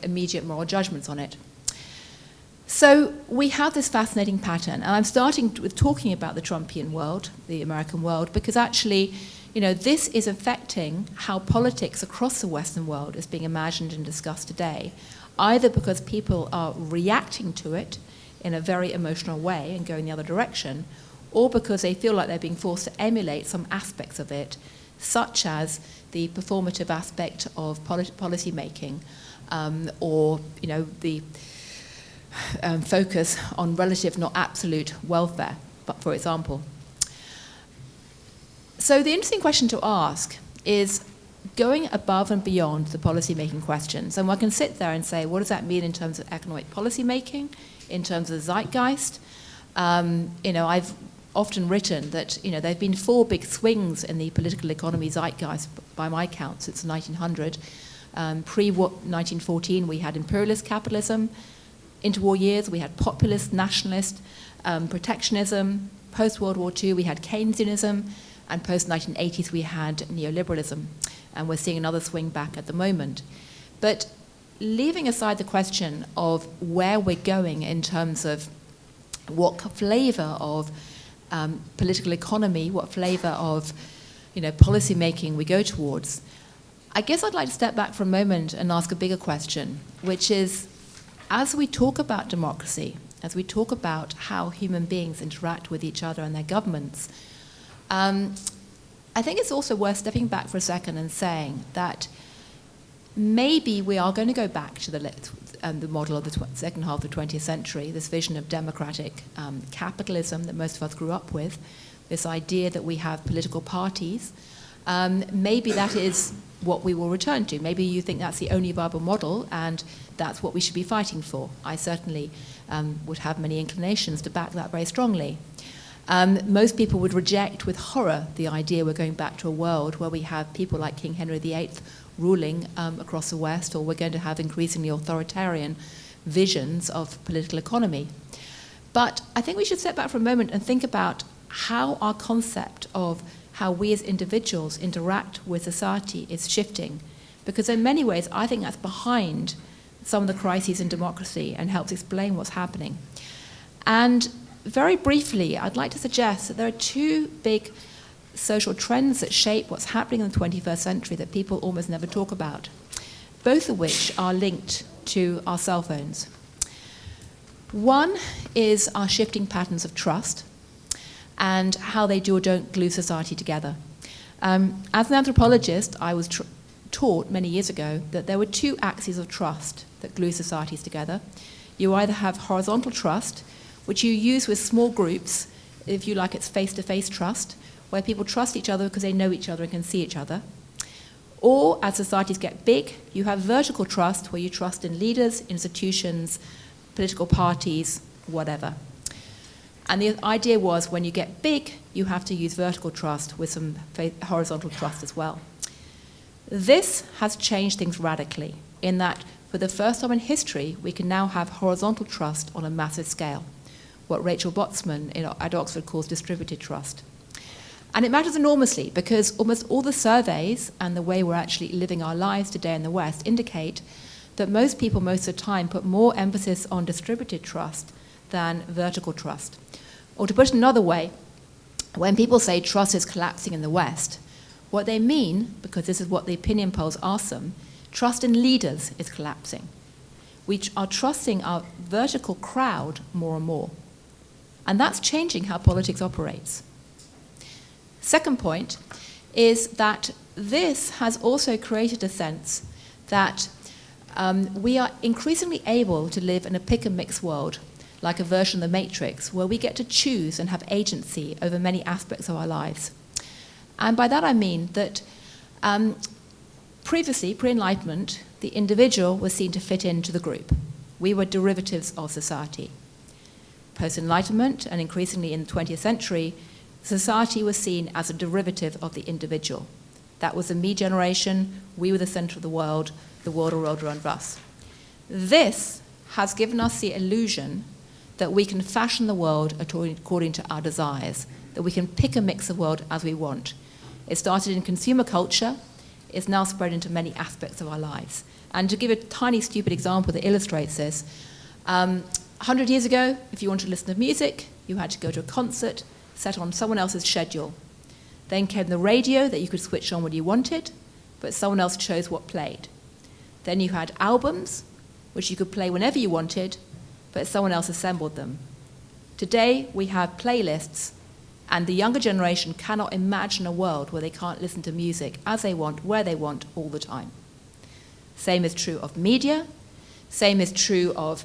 immediate moral judgments on it. So we have this fascinating pattern, and I'm starting with talking about the Trumpian world, the American world, because actually, you know, this is affecting how politics across the Western world is being imagined and discussed today, either because people are reacting to it in a very emotional way and going the other direction, or because they feel like they're being forced to emulate some aspects of it, such as the performative aspect of policy making, or, you know, the focus on relative, not absolute welfare, but for example. So the interesting question to ask is going above and beyond the policy-making questions. And one can sit there and say, what does that mean in terms of economic policy-making, in terms of the zeitgeist? You know, I've often written that, you know, there have been 4 big swings in the political economy zeitgeist, by my count, since 1900. Pre-1914, we had imperialist capitalism. Interwar years, we had populist, nationalist, protectionism. Post-World War II, we had Keynesianism. And post-1980s, we had neoliberalism. And we're seeing another swing back at the moment. But leaving aside the question of where we're going in terms of what flavor of political economy, what flavor of, you know, policy making we go towards, I guess I'd like to step back for a moment and ask a bigger question, which is, as we talk about democracy, as we talk about how human beings interact with each other and their governments, I think it's also worth stepping back for a second and saying that maybe we are going to go back to the model of the second half of the 20th century, this vision of democratic capitalism that most of us grew up with, this idea that we have political parties. Maybe that is what we will return to. Maybe you think that's the only viable model and that's what we should be fighting for. I certainly would have many inclinations to back that very strongly. Most people would reject with horror the idea we're going back to a world where we have people like King Henry VIII ruling across the West, or we're going to have increasingly authoritarian visions of political economy. But I think we should step back for a moment and think about how our concept of how we as individuals interact with society is shifting. Because in many ways, I think that's behind some of the crises in democracy and helps explain what's happening. And very briefly, I'd like to suggest that there are 2 big social trends that shape what's happening in the 21st century that people almost never talk about, both of which are linked to our cell phones. One is our shifting patterns of trust and how they do or don't glue society together. As an anthropologist, I was taught many years ago that there were 2 axes of trust that glue societies together. You either have horizontal trust, which you use with small groups. If you like, it's face-to-face trust, where people trust each other because they know each other and can see each other. Or, as societies get big, you have vertical trust, where you trust in leaders, institutions, political parties, whatever. And the idea was, when you get big, you have to use vertical trust with some horizontal trust as well. This has changed things radically, in that for the first time in history, we can now have horizontal trust on a massive scale, what Rachel Botsman at Oxford calls distributed trust. And it matters enormously because almost all the surveys and the way we're actually living our lives today in the West indicate that most people most of the time put more emphasis on distributed trust than vertical trust. Or to put it another way, when people say trust is collapsing in the West, what they mean, because this is what the opinion polls ask them, trust in leaders is collapsing. We are trusting our vertical crowd more and more. And that's changing how politics operates. Second point is that this has also created a sense that we are increasingly able to live in a pick and mix world like a version of the Matrix, where we get to choose and have agency over many aspects of our lives. And by that I mean that previously, pre-Enlightenment, the individual was seen to fit into the group. We were derivatives of society. Post-Enlightenment, and increasingly in the 20th century, society was seen as a derivative of the individual. That was the me generation, we were the center of the world revolved around us. This has given us the illusion that we can fashion the world according to our desires, that we can pick and mix the world as we want. It started in consumer culture, it's now spread into many aspects of our lives. And to give a tiny stupid example that illustrates this, 100 years ago, if you wanted to listen to music, you had to go to a concert, set on someone else's schedule. Then came the radio that you could switch on when you wanted, but someone else chose what played. Then you had albums, which you could play whenever you wanted, but someone else assembled them. Today, we have playlists, and the younger generation cannot imagine a world where they can't listen to music as they want, where they want, all the time. Same is true of media. Same is true of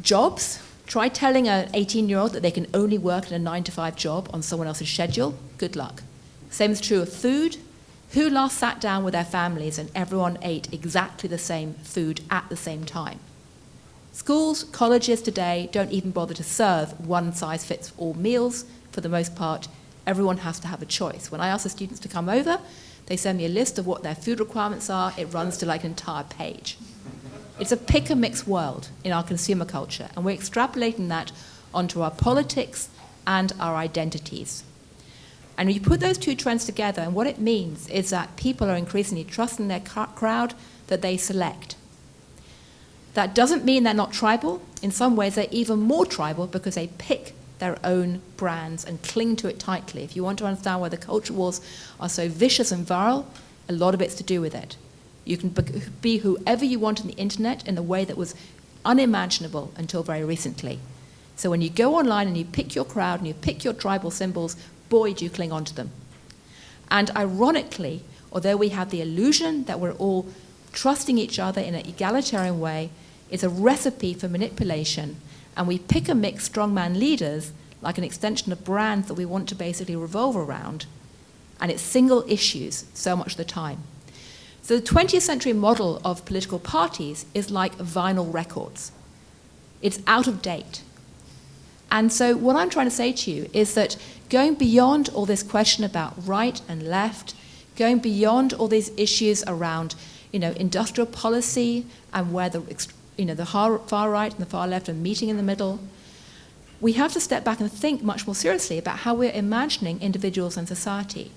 jobs. Try telling an 18-year-old that they can only work in a 9-to-5 job on someone else's schedule. Good luck. Same is true of food. Who last sat down with their families and everyone ate exactly the same food at the same time? Schools, colleges today don't even bother to serve one-size-fits-all meals. For the most part, everyone has to have a choice. When I ask the students to come over, they send me a list of what their food requirements are. It runs to like an entire page. It's a pick-and-mix world in our consumer culture, and we're extrapolating that onto our politics and our identities. And you put those two trends together, and what it means is that people are increasingly trusting their crowd that they select. That doesn't mean they're not tribal. In some ways, they're even more tribal because they pick their own brands and cling to it tightly. If you want to understand why the culture wars are so vicious and viral, a lot of it's to do with it. You can be whoever you want on the internet in a way that was unimaginable until very recently. So when you go online and you pick your crowd and you pick your tribal symbols, boy, do you cling on to them. And ironically, although we have the illusion that we're all trusting each other in an egalitarian way, it's a recipe for manipulation. And we pick and mix strongman leaders like an extension of brands that we want to basically revolve around. And it's single issues so much of the time. So the 20th century model of political parties is like vinyl records. It's out of date. And so what I'm trying to say to you is that going beyond all this question about right and left, going beyond all these issues around, industrial policy and where the far right and the far left are meeting in the middle, we have to step back and think much more seriously about how we're imagining individuals and society.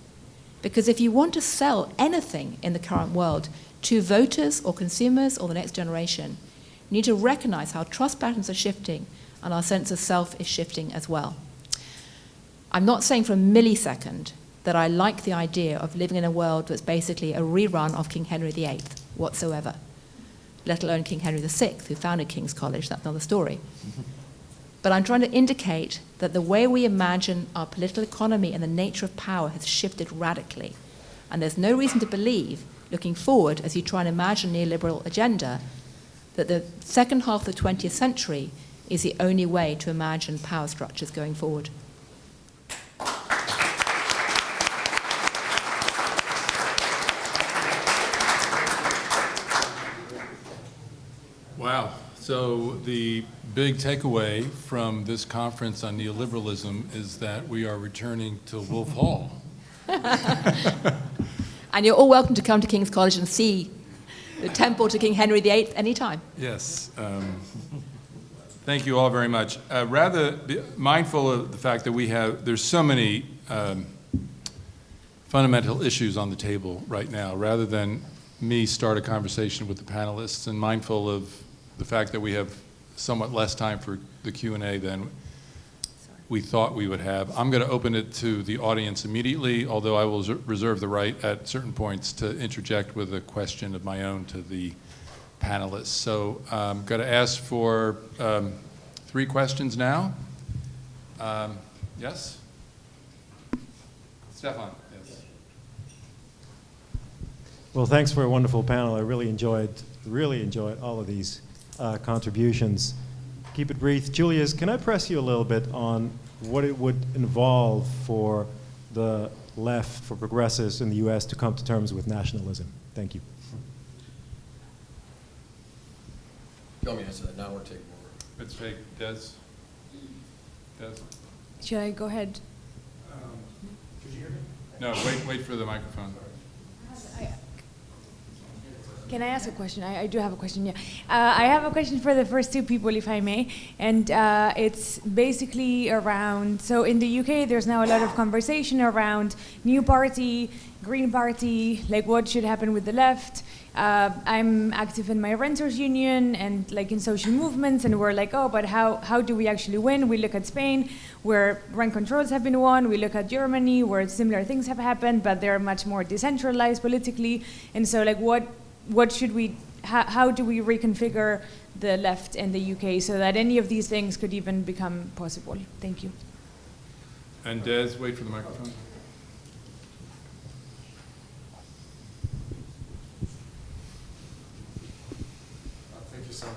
Because if you want to sell anything in the current world to voters or consumers or the next generation, you need to recognize how trust patterns are shifting and our sense of self is shifting as well. I'm not saying for a millisecond that I like the idea of living in a world that's basically a rerun of King Henry VIII whatsoever, let alone King Henry VI, who founded King's College. That's another story. But I'm trying to indicate that the way we imagine our political economy and the nature of power has shifted radically. And there's no reason to believe, looking forward as you try and imagine a neoliberal agenda, that the second half of the 20th century is the only way to imagine power structures going forward.
Wow. So the big takeaway from this conference on neoliberalism is that we are returning to Wolf Hall.
And you're all welcome to come to King's College and see the temple to King Henry VIII anytime.
Yes. Thank you all very much. Rather be mindful of the fact that there's so many fundamental issues on the table right now, rather than me start a conversation with the panelists, and mindful of the fact that we have somewhat less time for the Q&A than we thought we would have. I'm going to open it to the audience immediately, although I will reserve the right at certain points to interject with a question of my own to the panelists. So I'm going to ask for 3 questions now. Yes? Stefan, yes.
Well, thanks for a wonderful panel. I really enjoyed all of these contributions. keep it brief. Julius, can I press you a little bit on what it would involve for the left, for progressives in the US to come to terms with nationalism? Thank you.
You want me to answer that now or take more?
Let's take Des.
Should I go ahead?
Could you hear me? No, wait for the microphone.
Can I ask a question? I do have a question, yeah. I have a question for the first two people, if I may. And it's basically around, so in the UK, there's now a lot of conversation around new party, Green Party, like what should happen with the left. I'm active in my renters union and like in social movements, and we're like, oh, but how do we actually win? We look at Spain, where rent controls have been won. We look at Germany, where similar things have happened, but they're much more decentralized politically. And so like what should we, how do we reconfigure the left in the UK so that any of these things could even become possible? Thank you.
And Des, wait for the microphone.
Thank you, Sam.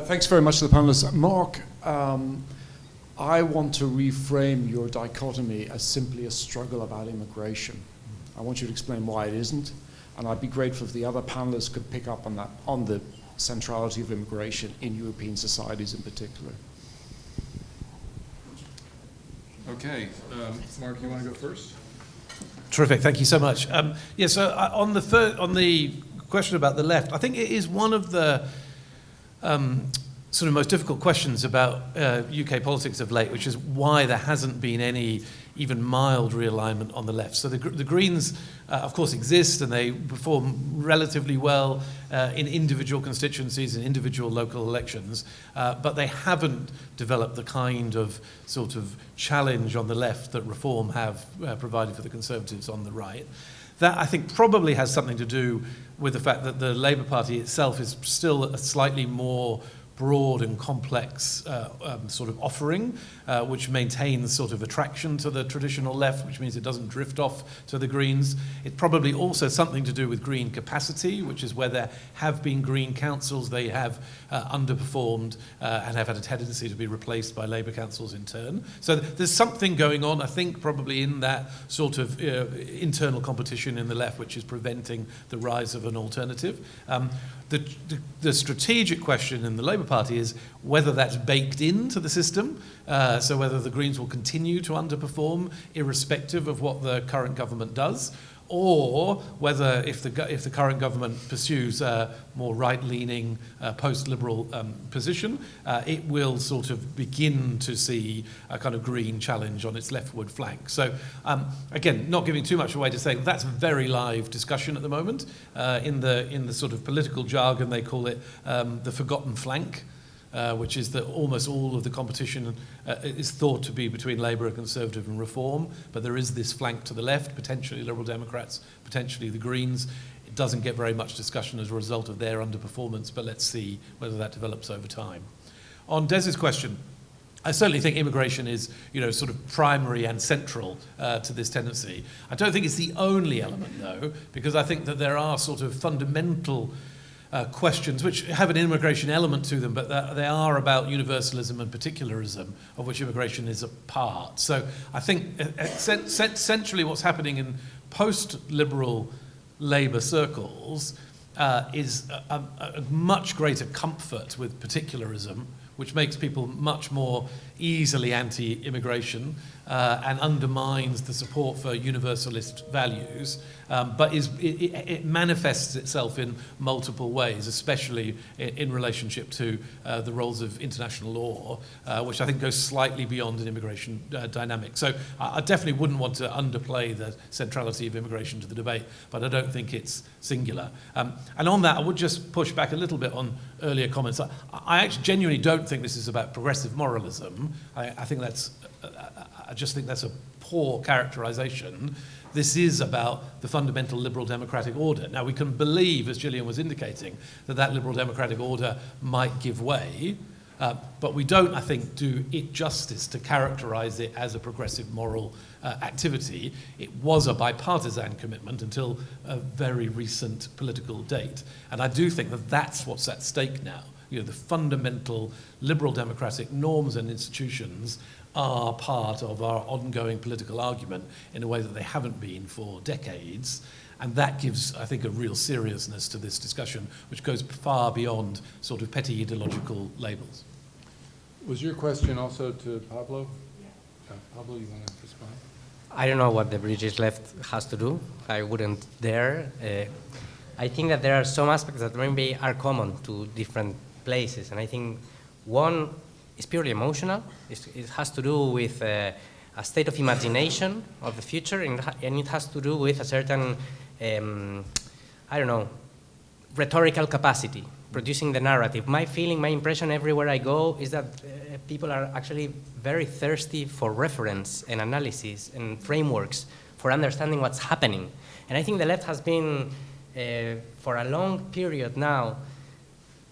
Thanks very much to the panelists. Marc, I want to reframe your dichotomy as simply a struggle about immigration. I want you to explain why it isn't. And I'd be grateful if the other panelists could pick up on that, on the centrality of immigration in European societies in particular.
Okay, Marc, you want to go first?
Terrific, thank you so much. So on the question about the left, I think it is one of the sort of most difficult questions about UK politics of late, which is why there hasn't been any even mild realignment on the left. So the Greens, of course, exist, and they perform relatively well in individual constituencies and individual local elections, but they haven't developed the kind of sort of challenge on the left that Reform have provided for the Conservatives on the right. That, I think, probably has something to do with the fact that the Labour Party itself is still a slightly more broad and complex sort of offering, which maintains sort of attraction to the traditional left, which means it doesn't drift off to the Greens. It's probably also something to do with Green capacity, which is where there have been Green councils, they have underperformed and have had a tendency to be replaced by Labour councils in turn. So there's something going on, I think, probably in that sort of internal competition in the left, which is preventing the rise of an alternative. The strategic question in the Labour Party is whether that's baked into the system, so whether the Greens will continue to underperform irrespective of what the current government does, or whether if the current government pursues a more right-leaning post-liberal position, it will sort of begin to see a kind of Green challenge on its leftward flank. So again, not giving too much away to say that's a very live discussion at the moment. In the sort of political jargon, they call it the forgotten flank. Which is that almost all of the competition is thought to be between Labour and Conservative and Reform, but there is this flank to the left, potentially Liberal Democrats, potentially the Greens. It doesn't get very much discussion as a result of their underperformance, but let's see whether that develops over time. On Des's question, I certainly think immigration is, sort of primary and central to this tendency. I don't think it's the only element, though, because I think that there are sort of fundamental questions which have an immigration element to them, but they are about universalism and particularism, of which immigration is a part. So I think essentially what's happening in post-liberal Labour circles is a much greater comfort with particularism, which makes people much more easily anti-immigration and undermines the support for universalist values, but it manifests itself in multiple ways, especially in relationship to the roles of international law, which I think goes slightly beyond an immigration dynamic. So I definitely wouldn't want to underplay the centrality of immigration to the debate, but I don't think it's singular. And on that, I would just push back a little bit on earlier comments. I actually genuinely don't think this is about progressive moralism. I just think that's a poor characterization. This is about the fundamental liberal democratic order. Now, we can believe, as Gillian was indicating, that liberal democratic order might give way, but we don't, I think, do it justice to characterize it as a progressive moral activity. It was a bipartisan commitment until a very recent political date. And I do think that that's what's at stake now. the fundamental liberal democratic norms and institutions are part of our ongoing political argument in a way that they haven't been for decades. And that gives, I think, a real seriousness to this discussion, which goes far beyond sort of petty ideological labels.
Was your question also to Pablo? Yeah. Pablo, you want to respond?
I don't know what the British left has to do. I wouldn't dare. I think that there are some aspects that maybe are common to different places, and I think one is purely emotional. It has to do with a state of imagination of the future, and it has to do with a certain, I don't know, rhetorical capacity, producing the narrative. My feeling, my impression everywhere I go is that people are actually very thirsty for reference and analysis and frameworks for understanding what's happening. And I think the left has been, for a long period now,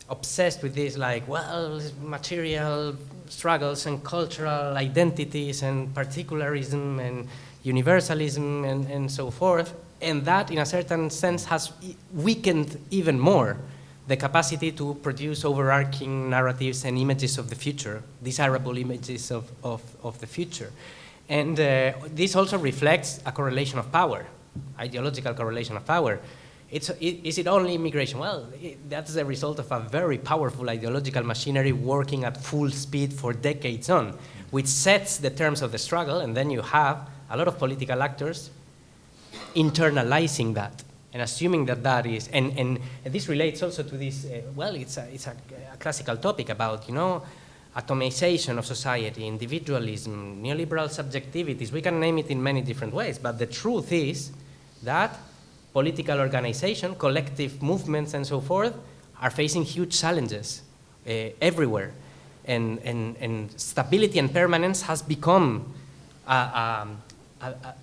obsessed with this, like, well, material struggles and cultural identities and particularism and universalism and so forth. And that, in a certain sense, has weakened even more the capacity to produce overarching narratives and images of the future, desirable images of the future. And this also reflects a correlation of power, ideological correlation of power. Is it only immigration? Well, that's the result of a very powerful ideological machinery working at full speed for decades on, which sets the terms of the struggle, and then you have a lot of political actors internalizing that and assuming that that is, and this relates also to this, well, it's a classical topic about, atomization of society, individualism, neoliberal subjectivities. We can name it in many different ways, but the truth is that political organization, collective movements, and so forth are facing huge challenges everywhere. And stability and permanence has become a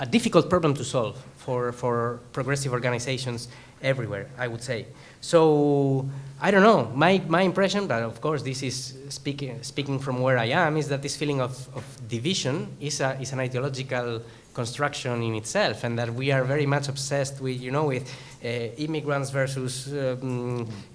difficult problem to solve for progressive organizations everywhere, I would say. So, I don't know, my impression, but of course this is speaking from where I am, is that this feeling of division is an ideological construction in itself, and that we are very much obsessed with, with immigrants versus,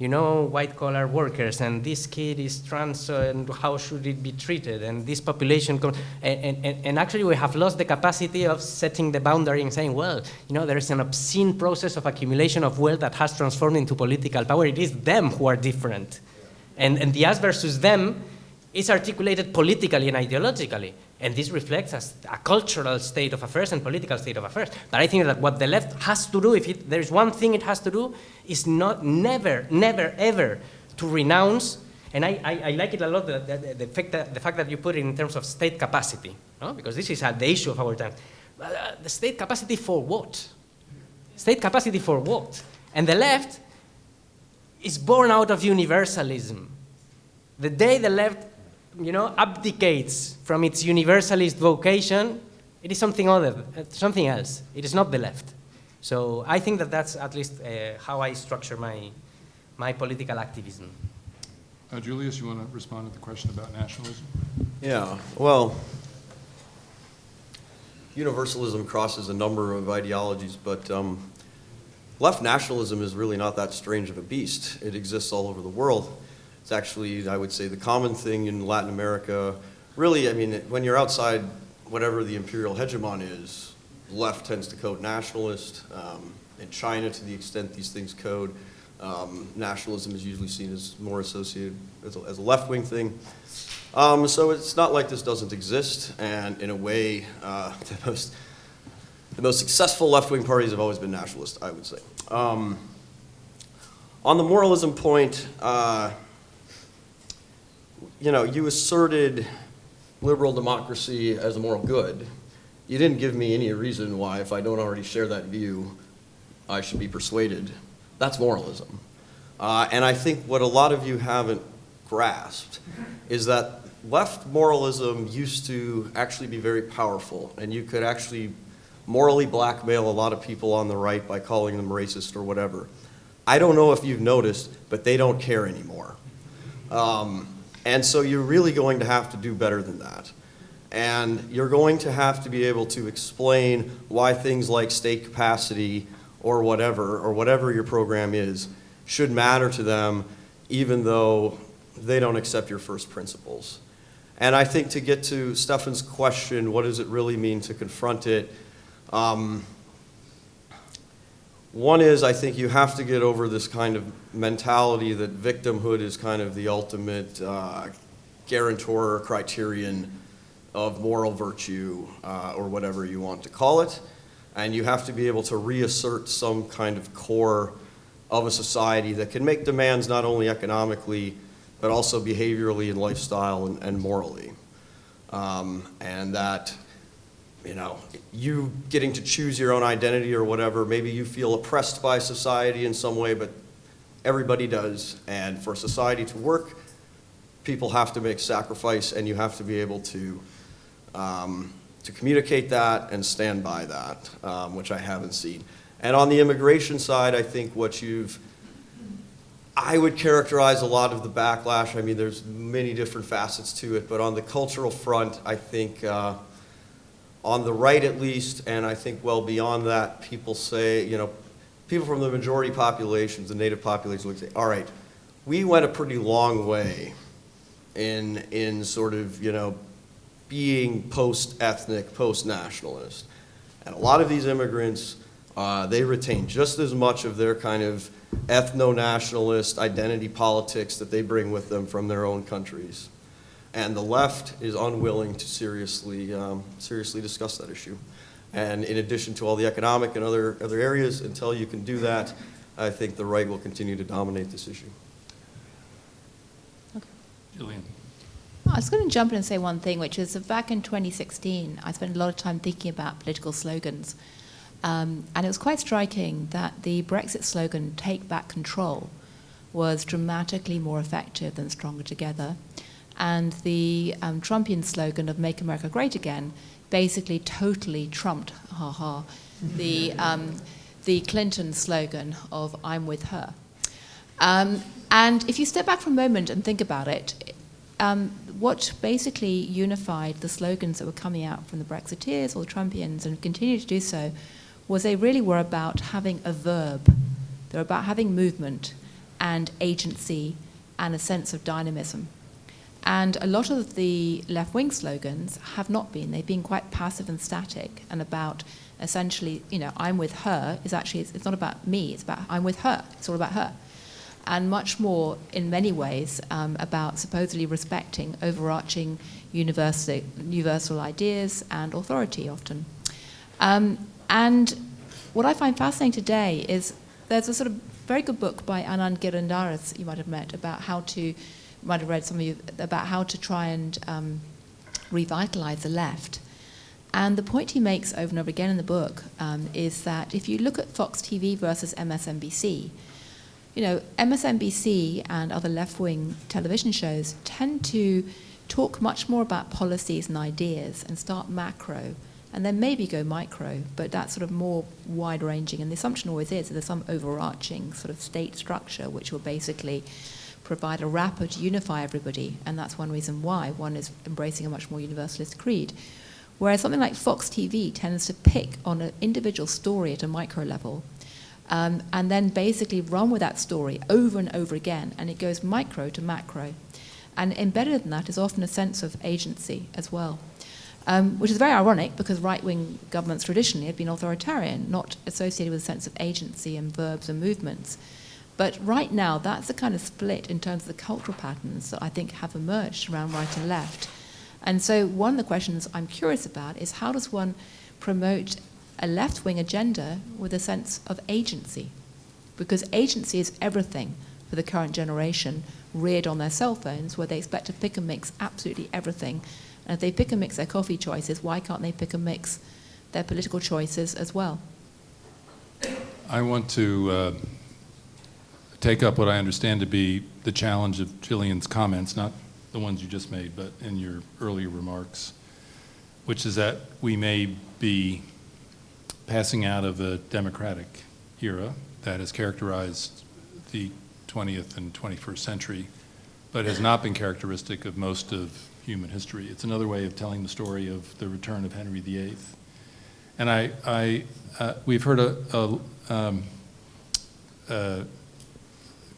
white-collar workers, and this kid is trans, and how should it be treated, and this population, and actually we have lost the capacity of setting the boundary and saying, well, there is an obscene process of accumulation of wealth that has transformed into political power. It is them who are different, and the us versus them is articulated politically and ideologically. And this reflects a cultural state of affairs and political state of affairs. But I think that what the left has to do, if there is one thing it has to do, is never, ever to renounce, and I like it a lot, the fact that you put it in terms of state capacity, because this is the issue of our time. The state capacity for what? State capacity for what? And the left is born out of universalism. The day the left abdicates from its universalist vocation, it is something something else. It is not the left. So I think that that's at least how I structure my political activism.
Julius, you want to respond to the question about nationalism?
Yeah, well, universalism crosses a number of ideologies, but left nationalism is really not that strange of a beast. It exists all over the world. It's actually, I would say, the common thing in Latin America. Really, I mean, when you're outside whatever the imperial hegemon is, left tends to code nationalist. In China, to the extent these things code, nationalism is usually seen as more associated as a left-wing thing. So it's not like this doesn't exist, and in a way, the most successful left-wing parties have always been nationalist, I would say. On the moralism point, you asserted liberal democracy as a moral good. You didn't give me any reason why, if I don't already share that view, I should be persuaded. That's moralism. And I think what a lot of you haven't grasped is that left moralism used to actually be very powerful, and you could actually morally blackmail a lot of people on the right by calling them racist or whatever. I don't know if you've noticed, but they don't care anymore. And so you're really going to have to do better than that. And you're going to have to be able to explain why things like state capacity or whatever your program is, should matter to them, even though they don't accept your first principles. And I think to get to Stefan's question, what does it really mean to confront it? One is, I think you have to get over this kind of mentality that victimhood is kind of the ultimate guarantor or criterion of moral virtue, or whatever you want to call it. And you have to be able to reassert some kind of core of a society that can make demands not only economically, but also behaviorally and lifestyle and morally. And that, you know, you getting to choose your own identity or whatever, maybe you feel oppressed by society in some way, but everybody does. And for society to work, people have to make sacrifice, and you have to be able to communicate that and stand by that, which I haven't seen. And on the immigration side, I think I would characterize a lot of the backlash. I mean, there's many different facets to it, but on the cultural front, I think on the right at least, and I think well beyond that, people say, you know, people from the majority populations, the native populations, would say, all right, we went a pretty long way in sort of, you know, being post-ethnic, post-nationalist. And a lot of these immigrants, they retain just as much of their kind of ethno-nationalist identity politics that they bring with them from their own countries. And the left is unwilling to seriously discuss that issue. And in addition to all the economic and other areas, until you can do that, I think the right will continue to dominate this issue.
Okay.
Gillian.
I was going to jump in and say one thing, which is that back in 2016, I spent a lot of time thinking about political slogans. And it was quite striking that the Brexit slogan, "Take Back Control," was dramatically more effective than "Stronger Together." And the Trumpian slogan of "Make America Great Again" basically totally trumped, the Clinton slogan of "I'm with her." And if you step back for a moment and think about it, what basically unified the slogans that were coming out from the Brexiteers or the Trumpians, and continue to do so, was they really were about having a verb. They were about having movement and agency and a sense of dynamism. And a lot of the left-wing slogans have not been. They've been quite passive and static, and about essentially, you know, "I'm with her" is actually, it's not about me, it's about "I'm with her." It's all about her. And much more, in many ways, about supposedly respecting overarching universal ideas and authority often. And what I find fascinating today is there's a sort of very good book by Anand Giridharadas you might have met about how to, might have read some of you, about how to try and revitalize the left. And the point he makes over and over again in the book is that if you look at Fox TV versus MSNBC, you know, MSNBC and other left-wing television shows tend to talk much more about policies and ideas and start macro, and then maybe go micro, but that's sort of more wide-ranging. And the assumption always is that there's some overarching sort of state structure which will basically provide a wrapper to unify everybody, and that's one reason why one is embracing a much more universalist creed. Whereas something like Fox TV tends to pick on an individual story at a micro level, and then basically run with that story over and over again, and it goes micro to macro. And embedded in that is often a sense of agency as well, which is very ironic because right-wing governments traditionally have been authoritarian, not associated with a sense of agency and verbs and movements. But right now, that's the kind of split in terms of the cultural patterns that I think have emerged around right and left. And so one of the questions I'm curious about is how does one promote a left-wing agenda with a sense of agency? Because agency is everything for the current generation, reared on their cell phones, where they expect to pick and mix absolutely everything. And if they pick and mix their coffee choices, why can't they pick and mix their political choices as well?
I want to take up what I understand to be the challenge of Gillian's comments, not the ones you just made, but in your earlier remarks, which is that we may be passing out of a democratic era that has characterized the 20th and 21st century, but has not been characteristic of most of human history. It's another way of telling the story of the return of Henry VIII. And we've heard a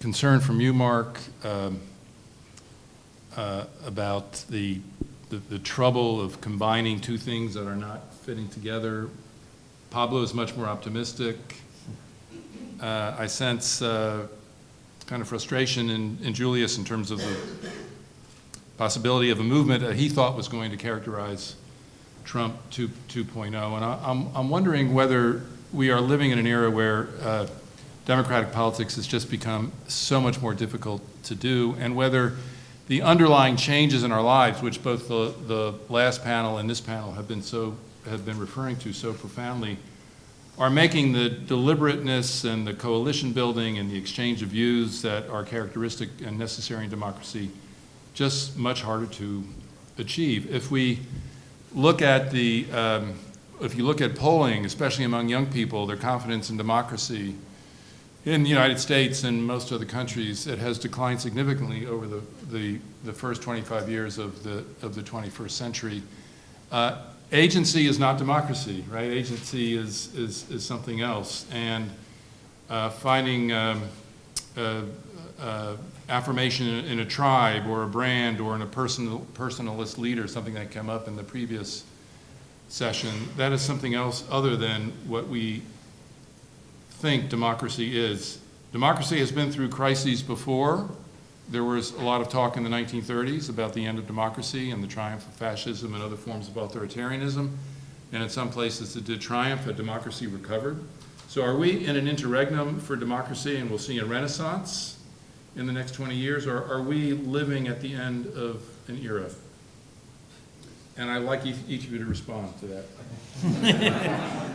concern from you, Marc, about the trouble of combining two things that are not fitting together. Pablo is much more optimistic. I sense kind of frustration in Julius in terms of the possibility of a movement that he thought was going to characterize Trump 2.0. And I'm wondering whether we are living in an era where democratic politics has just become so much more difficult to do, and whether the underlying changes in our lives, which both the last panel and this panel have been referring to so profoundly, are making the deliberateness and the coalition building and the exchange of views that are characteristic and necessary in democracy just much harder to achieve. If we look at if you look at polling, especially among young people, their confidence in democracy in the United States and most other countries, it has declined significantly over the first 25 years of the 21st century. Agency is not democracy, right? Agency is something else, and finding affirmation in a tribe or a brand or in a personalist leader, something that came up in the previous session, that is something else other than what we think democracy is. Democracy has been through crises before. There was a lot of talk in the 1930s about the end of democracy and the triumph of fascism and other forms of authoritarianism. And in some places it did triumph, that democracy recovered. So are we in an interregnum for democracy and we'll see a renaissance in the next 20 years, or are we living at the end of an era? And I'd like each of you to respond to that.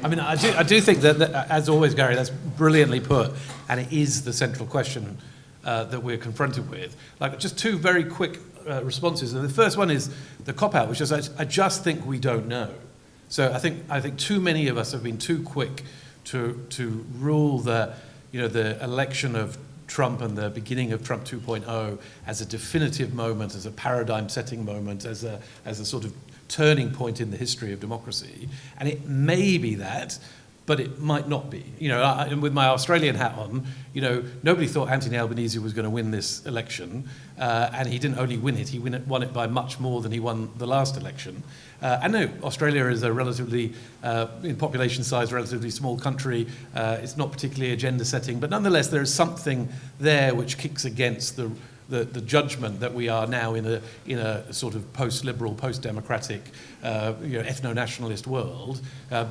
I mean, I do think that, as always, Gary, that's brilliantly put, and it is the central question that we're confronted with. Like, just two very quick responses. And the first one is the cop-out, which is I just think we don't know. So I think too many of us have been too quick to rule the election of Trump and the beginning of Trump 2.0 as a definitive moment, as a paradigm-setting moment, as a sort of turning point in the history of democracy. And it may be that, but it might not be. And with my Australian hat on, nobody thought Anthony Albanese was going to win this election, and he didn't only win it, he won it by much more than he won the last election. And no, Australia is a relatively, in population size, relatively small country. It's not particularly agenda setting, but nonetheless, there is something there which kicks against the judgment that we are now in a sort of post-liberal, post-democratic, ethno-nationalist world,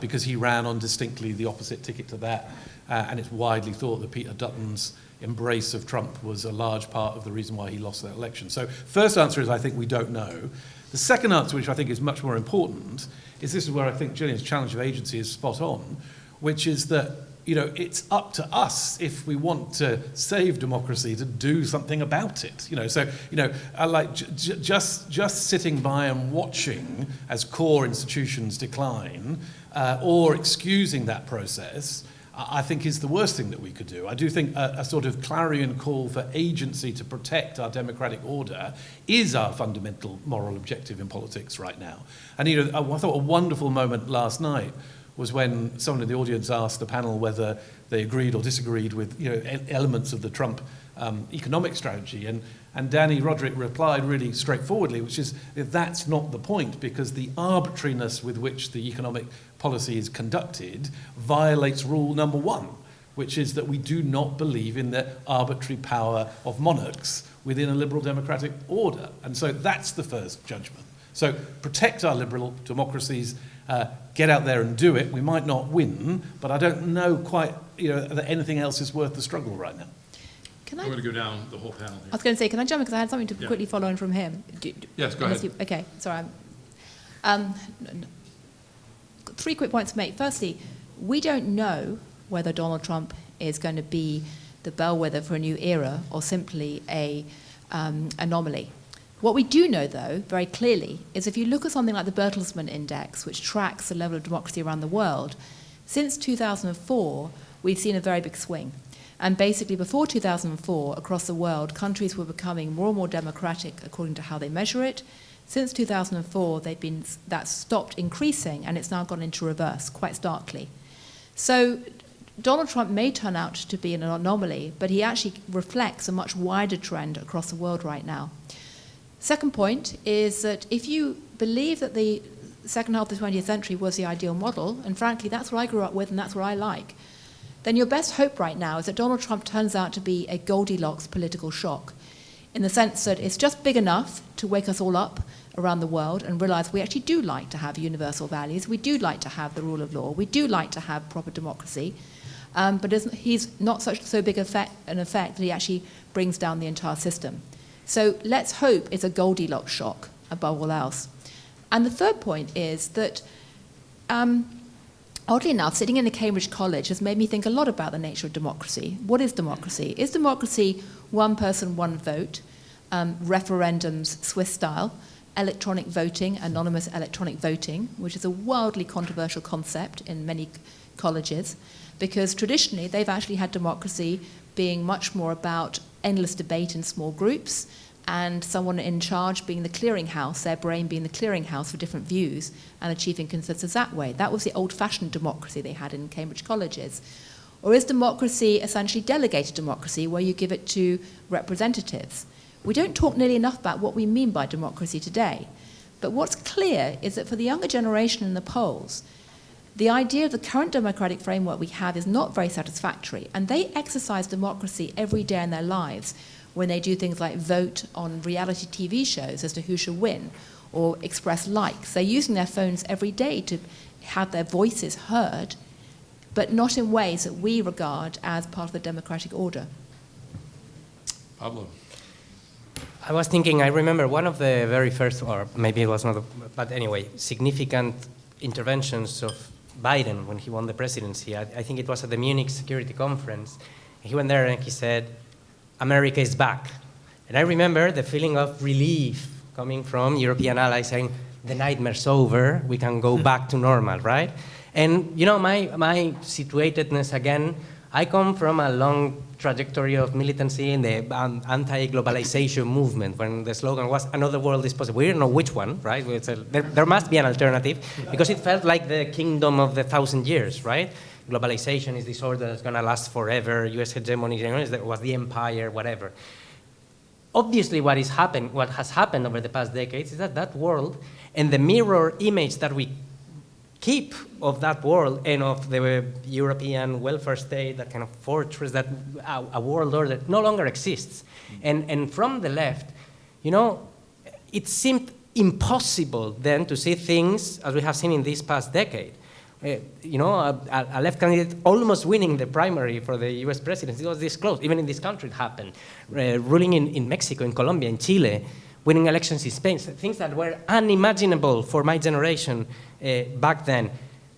because he ran on distinctly the opposite ticket to that, and it's widely thought that Peter Dutton's embrace of Trump was a large part of the reason why he lost that election. So first answer is I think we don't know. The second answer, which I think is much more important, is this is where I think Gillian's challenge of agency is spot on, which is that it's up to us if we want to save democracy to do something about it. I like just sitting by and watching as core institutions decline, or excusing that process, I think is the worst thing that we could do. I do think a sort of clarion call for agency to protect our democratic order is our fundamental moral objective in politics right now. And I thought a wonderful moment last night was when someone in the audience asked the panel whether they agreed or disagreed with elements of the Trump economic strategy. And Danny Roderick replied really straightforwardly, which is that's not the point, because the arbitrariness with which the economic policy is conducted violates rule number one, which is that we do not believe in the arbitrary power of monarchs within a liberal democratic order. And so that's the first judgment. So protect our liberal democracies, get out there and do it. We might not win, but I don't know quite that anything else is worth the struggle right now.
I'm going to go down the whole panel here.
I was going to say, can I jump in, because I had something to quickly follow on from him.
Yes, go ahead.
Okay, sorry. Three quick points to make. Firstly, we don't know whether Donald Trump is going to be the bellwether for a new era or simply a anomaly. What we do know, though, very clearly, is if you look at something like the Bertelsmann Index, which tracks the level of democracy around the world, since 2004, we've seen a very big swing. And basically, before 2004, across the world, countries were becoming more and more democratic according to how they measure it. Since 2004, that stopped increasing, and it's now gone into reverse, quite starkly. So Donald Trump may turn out to be an anomaly, but he actually reflects a much wider trend across the world right now. Second point is that if you believe that the second half of the 20th century was the ideal model, and frankly, that's what I grew up with and that's what I like, then your best hope right now is that Donald Trump turns out to be a Goldilocks political shock, in the sense that it's just big enough to wake us all up around the world and realize we actually do like to have universal values, we do like to have the rule of law, we do like to have proper democracy, but he's not so big an effect that he actually brings down the entire system. So let's hope it's a Goldilocks shock above all else. And the third point is that, oddly enough, sitting in a Cambridge college has made me think a lot about the nature of democracy. What is democracy? Is democracy one person, one vote, referendums Swiss style, electronic voting, anonymous electronic voting, which is a wildly controversial concept in many colleges, because traditionally they've actually had democracy being much more about endless debate in small groups and someone in charge being the clearinghouse, their brain being the clearinghouse for different views and achieving consensus that way. That was the old-fashioned democracy they had in Cambridge colleges. Or is democracy essentially delegated democracy where you give it to representatives? We don't talk nearly enough about what we mean by democracy today. But what's clear is that for the younger generation in the polls, the idea of the current democratic framework we have is not very satisfactory, and they exercise democracy every day in their lives when they do things like vote on reality TV shows as to who should win, or express likes. They're using their phones every day to have their voices heard, but not in ways that we regard as part of the democratic order.
Pablo.
I was thinking, I remember one of the very first, or maybe it was not, but anyway, significant interventions of Biden when he won the presidency. I think it was at the Munich Security Conference. He went there and he said, America is back. And I remember the feeling of relief coming from European allies saying, the nightmare's over, we can go back to normal, right? And you know, my situatedness again, I come from a long trajectory of militancy in the anti-globalization movement, when the slogan was, another world is possible. We don't know which one, right? There must be an alternative, because it felt like the kingdom of the 1,000 years, right? Globalization is this order that's going to last forever, US hegemony, there was the empire, whatever. Obviously, what has happened over the past decades is that that world and the mirror image that we keep of that world and of the European welfare state, that kind of fortress, that a world order no longer exists. And from the left, you know, it seemed impossible then to see things as we have seen in this past decade. You know, a left candidate almost winning the primary for the US presidency. It was this close. Even in this country it happened. Ruling in Mexico, in Colombia, in Chile, winning elections in Spain, things that were unimaginable for my generation back then.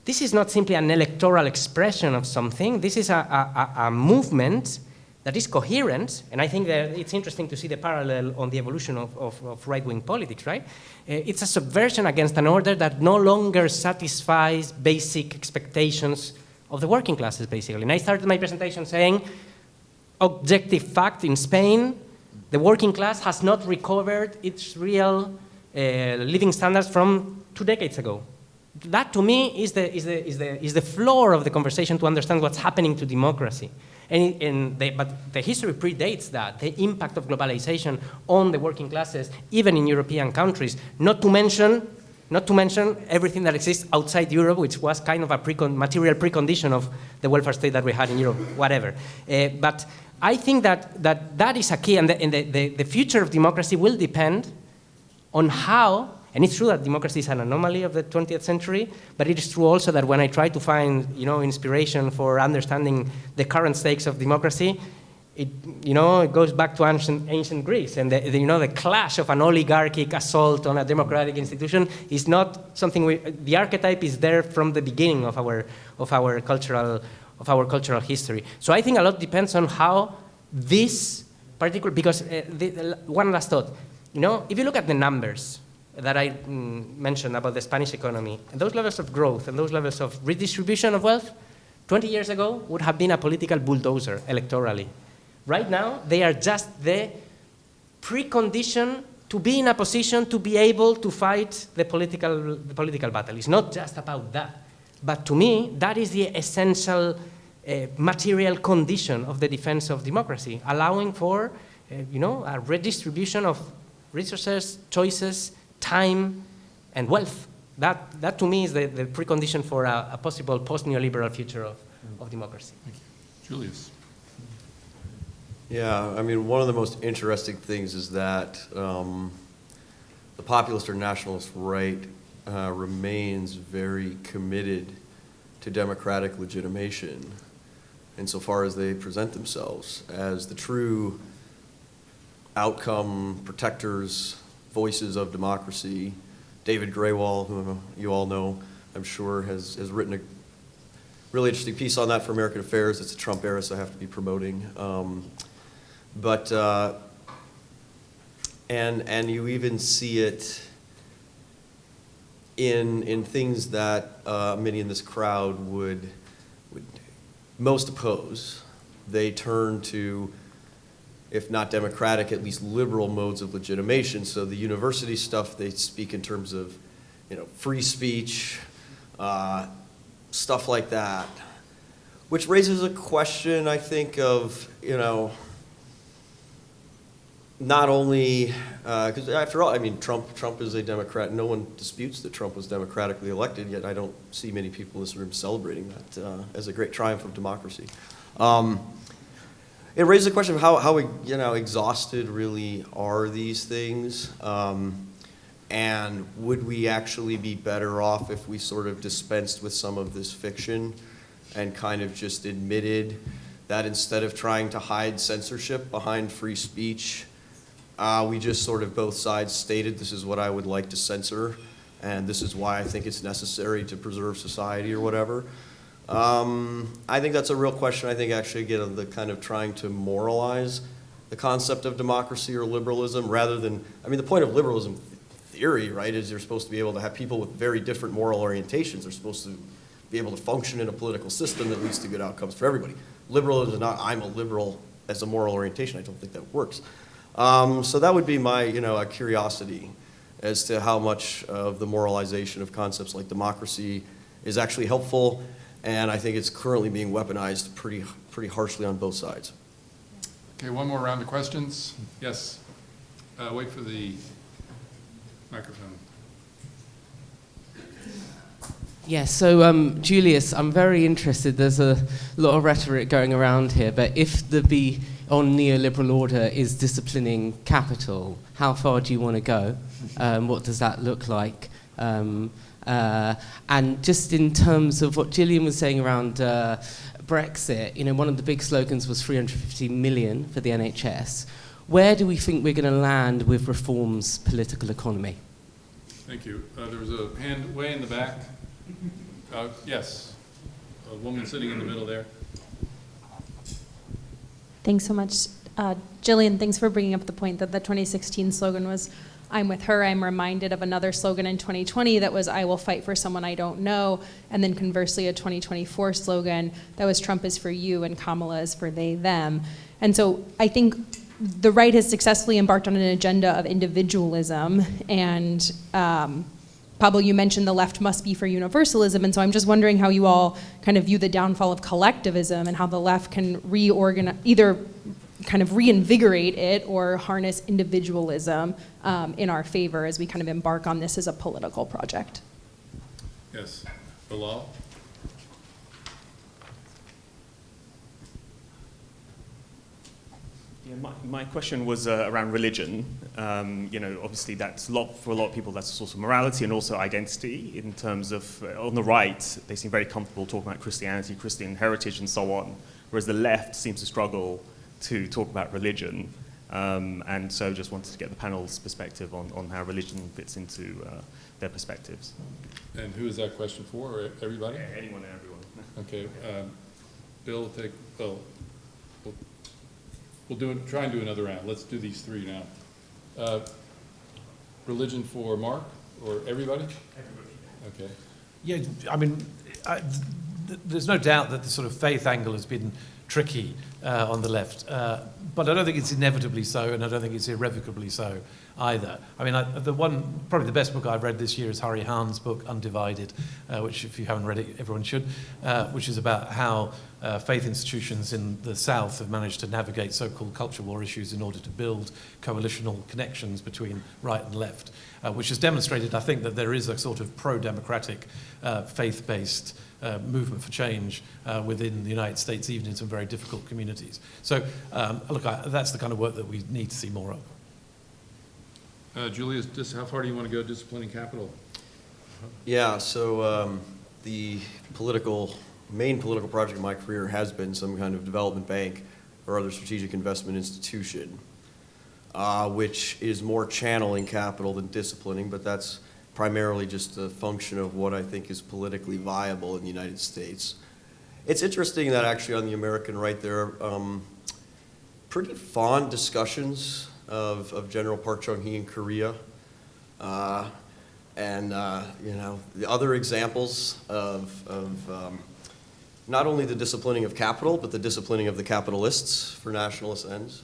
This is not simply an electoral expression of something. This is a movement that is coherent, and I think that it's interesting to see the parallel on the evolution of right-wing politics, right? It's a subversion against an order that no longer satisfies basic expectations of the working classes, basically. And I started my presentation saying, objective fact in Spain, the working class has not recovered its real living standards from 2 decades ago. That, to me, is the floor of the conversation to understand what's happening to democracy. But the history predates that, the impact of globalization on the working classes, even in European countries, not to mention everything that exists outside Europe, which was kind of a material precondition of the welfare state that we had in Europe, whatever. But I think that is a key, and the future of democracy will depend on how, and it's true that democracy is an anomaly of the 20th century, but it is true also that when I try to find, you know, inspiration for understanding the current stakes of democracy, it goes back to ancient Greece, and the clash of an oligarchic assault on a democratic institution is not something the archetype is there from the beginning of our cultural history. So I think a lot depends on how this particular, because one last thought, you know, if you look at the numbers that I mentioned about the Spanish economy, and those levels of growth and those levels of redistribution of wealth, 20 years ago would have been a political bulldozer electorally. Right now, they are just the precondition to be in a position to be able to fight the political battle. It's not just about that. But to me, that is the essential material condition of the defense of democracy, allowing for a redistribution of resources, choices, time, and wealth. That to me is the precondition for a possible post-neoliberal future of democracy.
Thank you. Julius.
Yeah, I mean, one of the most interesting things is that the populist or nationalist right remains very committed to democratic legitimation insofar as they present themselves as the true outcome protectors, voices of democracy. David Graywall, who you all know, I'm sure, has written a really interesting piece on that for American Affairs. It's a Trump era, so I have to be promoting. And you even see it in things that many in this crowd would most oppose. They turn to, if not democratic, at least liberal modes of legitimation. So the university stuff, they speak in terms of, free speech, stuff like that, which raises a question, I think, of, not only, because after all, I mean, Trump is a Democrat. No one disputes that Trump was democratically elected, yet I don't see many people in this room celebrating that as a great triumph of democracy. It raises the question of how exhausted really are these things, and would we actually be better off if we sort of dispensed with some of this fiction and kind of just admitted that instead of trying to hide censorship behind free speech, we just sort of both sides stated this is what I would like to censor, and this is why I think it's necessary to preserve society or whatever. I think that's a real question. I think actually, again, the kind of trying to moralize the concept of democracy or liberalism rather than, I mean, the point of liberalism theory, right, is you're supposed to be able to have people with very different moral orientations. They're supposed to be able to function in a political system that leads to good outcomes for everybody. Liberalism is not, I'm a liberal as a moral orientation. I don't think that works. So that would be my, a curiosity as to how much of the moralization of concepts like democracy is actually helpful, and I think it's currently being weaponized pretty harshly on both sides.
Okay, one more round of questions. Yes. Wait for the microphone.
Yes, so Julius, I'm very interested. There's a lot of rhetoric going around here, but if the Beyond Neoliberal order is disciplining capital, how far do you want to go? What does that look like? And just in terms of what Gillian was saying around Brexit, one of the big slogans was 350 million for the NHS. Where do we think we're going to land with reforms political economy?
Thank you. There was a hand way in the back. Yes, a woman sitting in the middle there.
Thanks so much. Gillian, thanks for bringing up the point that the 2016 slogan was, I'm with her. I'm reminded of another slogan in 2020 that was, I will fight for someone I don't know. And then conversely, a 2024 slogan that was, Trump is for you and Kamala is for they, them. And so I think the right has successfully embarked on an agenda of individualism. And Pablo, you mentioned the left must be for universalism, and so I'm just wondering how you all kind of view the downfall of collectivism and how the left can reorganize, either kind of reinvigorate it or harness individualism in our favor as we kind of embark on this as a political project.
Yes, Bilal.
My question was around religion. Obviously that's for a lot of people that's a source of morality and also identity in terms of, on the right, they seem very comfortable talking about Christianity, Christian heritage and so on, whereas the left seems to struggle to talk about religion. And so just wanted to get the panel's perspective on how religion fits into their perspectives.
And who is that question for? Or everybody?
Yeah, anyone and everyone.
Okay. Bill, we'll try and do another round. Let's do these three now. Religion for Marc or everybody? Everybody. Okay.
Yeah, I mean, there's no doubt that the sort of faith angle has been tricky on the left, but I don't think it's inevitably so, and I don't think it's irrevocably so. either. I mean, probably the best book I've read this year is Harry Hahn's book, Undivided, which if you haven't read it, everyone should, which is about how faith institutions in the South have managed to navigate so-called culture war issues in order to build coalitional connections between right and left, which has demonstrated, I think, that there is a sort of pro-democratic, faith-based movement for change within the United States, even in some very difficult communities. So, look, that's the kind of work that we need to see more of.
Julius, just how far do you want to go disciplining capital?
Yeah, so the main political project of my career has been some kind of development bank or other strategic investment institution, which is more channeling capital than disciplining, but that's primarily just a function of what I think is politically viable in the United States. It's interesting that actually on the American right there are pretty fond discussions of General Park Chung-hee in Korea, and the other examples of not only the disciplining of capital, but the disciplining of the capitalists for nationalist ends.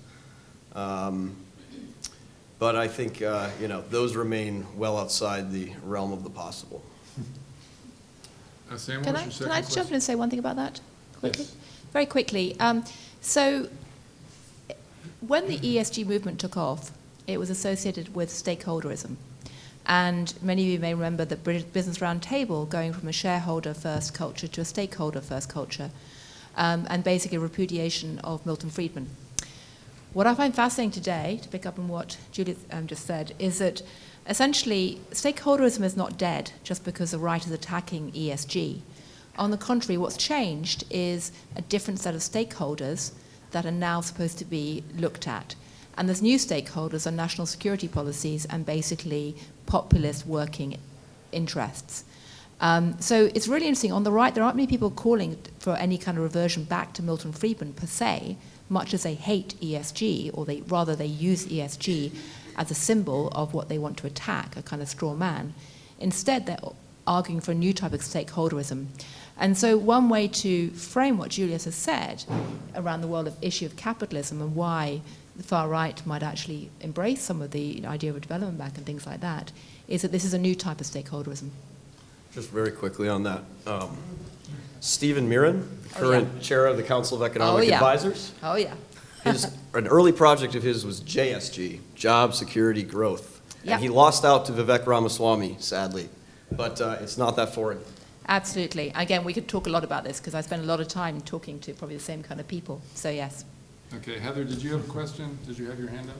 But I think those remain well outside the realm of the possible.
Sam,
Can
what's your
I
second
jump in and say one thing about that quickly?
Yes.
Very quickly. So when the ESG movement took off, it was associated with stakeholderism. And many of you may remember the British Business Roundtable going from a shareholder-first culture to a stakeholder-first culture, and basically a repudiation of Milton Friedman. What I find fascinating today, to pick up on what Julius just said, is that essentially stakeholderism is not dead just because the right is attacking ESG. On the contrary, what's changed is a different set of stakeholders that are now supposed to be looked at. And there's new stakeholders on national security policies and basically populist working interests. So it's really interesting. On the right, there aren't many people calling for any kind of reversion back to Milton Friedman per se, much as they hate ESG, or they use ESG as a symbol of what they want to attack, a kind of straw man. Instead, they're arguing for a new type of stakeholderism. And so one way to frame what Julius has said around the world of issue of capitalism and why the far right might actually embrace some of the idea of a development bank and things like that is that this is a new type of stakeholderism.
Just very quickly on that. Stephen Mirren, current chair of the Council of Economic Advisors.
Oh, yeah.
An early project of his was JSG, Job Security Growth.
Yep.
And he lost out to Vivek Ramaswamy, sadly. But it's not that foreign.
Absolutely. Again, we could talk a lot about this because I spend a lot of time talking to probably the same kind of people. So, yes.
Okay, Heather, did you have a question? Did you have your hand up?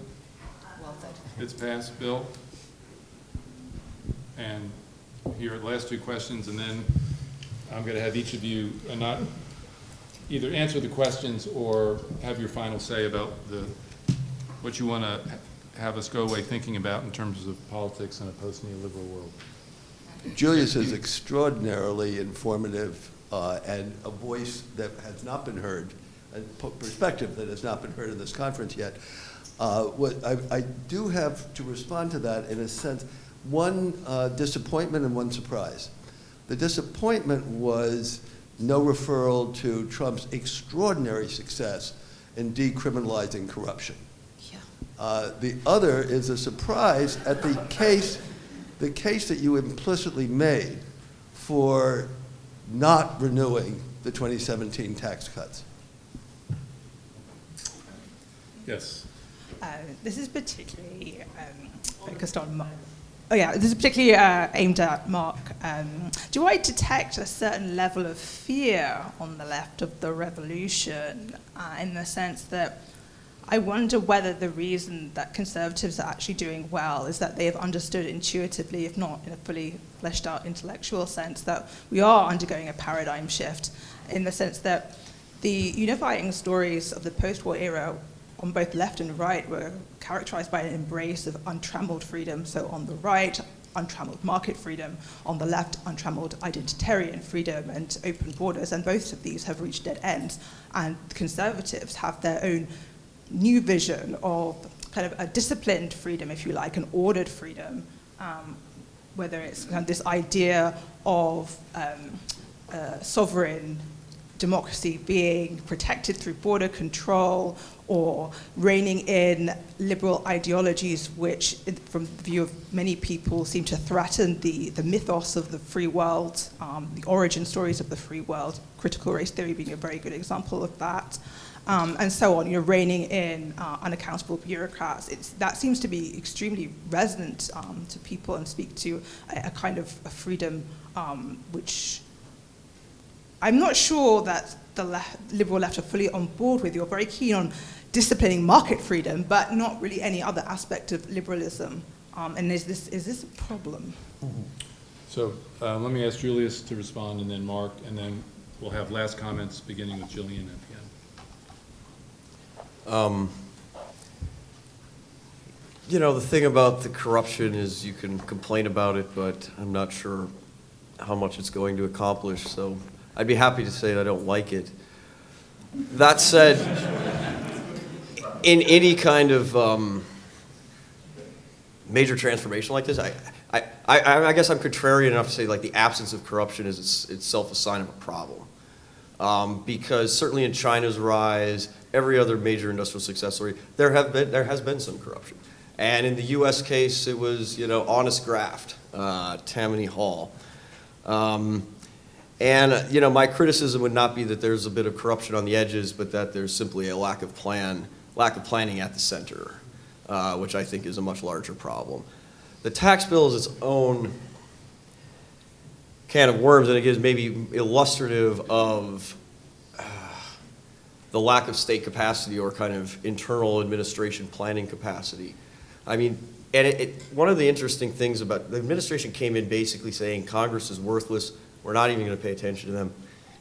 Well said.
It's passed. Bill? And here, last two questions, and then I'm going to have each of you not either answer the questions or have your final say about what you want to have us go away thinking about in terms of politics in a post-neoliberal world.
Julius is extraordinarily informative and a voice that has not been heard, a perspective that has not been heard in this conference yet. What I do have to respond to that in a sense, one disappointment and one surprise. The disappointment was no referral to Trump's extraordinary success in decriminalizing corruption. Yeah. The other is a surprise at the case that you implicitly made for not renewing the 2017 tax cuts.
Yes.
This is particularly focused on Marc. Oh yeah, this is particularly aimed at Marc. Do I detect a certain level of fear on the left of the revolution in the sense that I wonder whether the reason that conservatives are actually doing well is that they have understood intuitively, if not in a fully fleshed out intellectual sense, that we are undergoing a paradigm shift in the sense that the unifying stories of the post-war era on both left and right were characterized by an embrace of untrammeled freedom. So on the right, untrammeled market freedom, on the left, untrammeled identitarian freedom and open borders, and both of these have reached dead ends. And the conservatives have their own new vision of kind of a disciplined freedom, if you like, an ordered freedom, whether it's kind of this idea of sovereign democracy being protected through border control or reining in liberal ideologies which, from the view of many people, seem to threaten the mythos of the free world, the origin stories of the free world, critical race theory being a very good example of that. And so on, reining in unaccountable bureaucrats. That seems to be extremely resonant to people and speak to a kind of a freedom which I'm not sure that the liberal left are fully on board with. You're very keen on disciplining market freedom, but not really any other aspect of liberalism. And is this a problem?
Mm-hmm. So let me ask Julius to respond, and then Marc, and then we'll have last comments beginning with Gillian at the end.
The thing about the corruption is you can complain about it, but I'm not sure how much it's going to accomplish. So I'd be happy to say that I don't like it. That said, in any kind of major transformation like this, I guess I'm contrarian enough to say like the absence of corruption is itself a sign of a problem. Because certainly in China's rise, every other major industrial success story, there has been some corruption. And in the U.S. case, it was honest graft, Tammany Hall. My criticism would not be that there's a bit of corruption on the edges, but that there's simply a lack of planning at the center, which I think is a much larger problem. The tax bill is its own can of worms, and it is maybe illustrative of the lack of state capacity or kind of internal administration planning capacity. I mean, and one of the interesting things about the administration came in basically saying Congress is worthless, we're not even going to pay attention to them.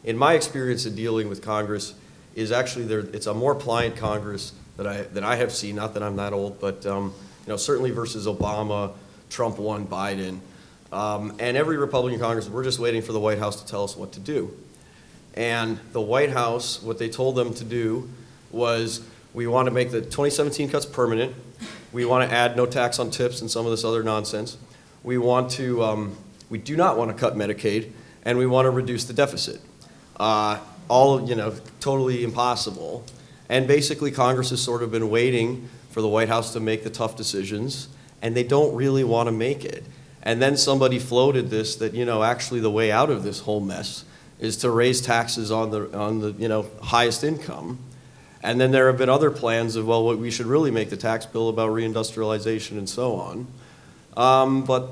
In my experience in dealing with Congress is actually it's a more pliant Congress that I have seen, not that I'm that old, but certainly versus Obama, Trump won, Biden. And every Republican Congress, we're just waiting for the White House to tell us what to do. And the White House, what they told them to do was, we want to make the 2017 cuts permanent. We want to add no tax on tips and some of this other nonsense. We do not want to cut Medicaid, and we want to reduce the deficit. Totally impossible. And basically Congress has sort of been waiting for the White House to make the tough decisions, and they don't really want to make it. And then somebody floated this that, actually the way out of this whole mess is to raise taxes on the highest income. And then there have been other plans of, well, we should really make the tax bill about reindustrialization and so on. But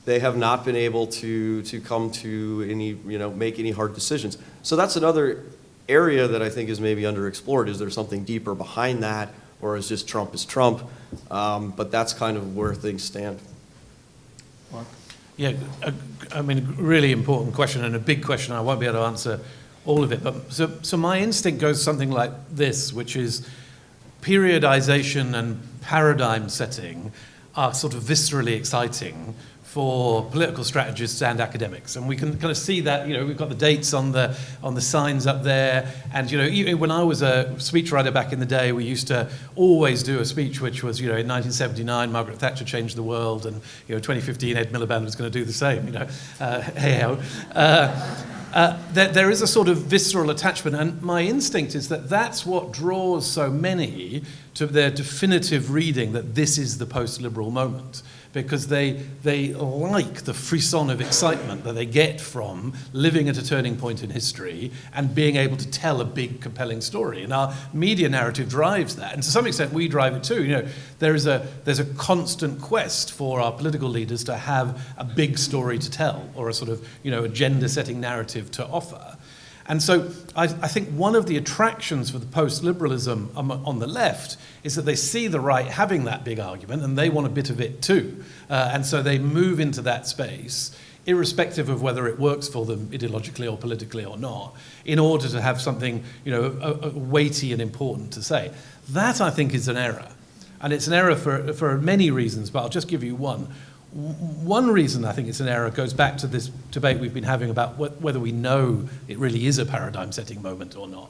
they have not been able to come to any, make any hard decisions. So that's another area that I think is maybe underexplored. Is there something deeper behind that, or is just Trump is Trump? But that's kind of where things stand.
Marc?
Yeah, really important question and a big question. I won't be able to answer all of it. But so my instinct goes something like this, which is periodization and paradigm setting are sort of viscerally exciting for political strategists and academics, and we can kind of see that. We've got the dates on the signs up there, and even when I was a speechwriter back in the day, we used to always do a speech which was, in 1979, Margaret Thatcher changed the world, and 2015, Ed Miliband was going to do the same. There is a sort of visceral attachment, and my instinct is that that's what draws so many to their definitive reading that this is the post-liberal moment, because they like the frisson of excitement that they get from living at a turning point in history and being able to tell a big, compelling story. And our media narrative drives that, and to some extent we drive it too. There's a constant quest for our political leaders to have a big story to tell, or a sort of agenda-setting narrative to offer. And so I think one of the attractions for the post-liberalism on the left is that they see the right having that big argument, and they want a bit of it too. And so they move into that space, irrespective of whether it works for them ideologically or politically or not, in order to have something weighty and important to say. That, I think, is an error. And it's an error for many reasons, but I'll just give you one. One reason I think it's an error goes back to this debate we've been having about whether we know it really is a paradigm-setting moment or not.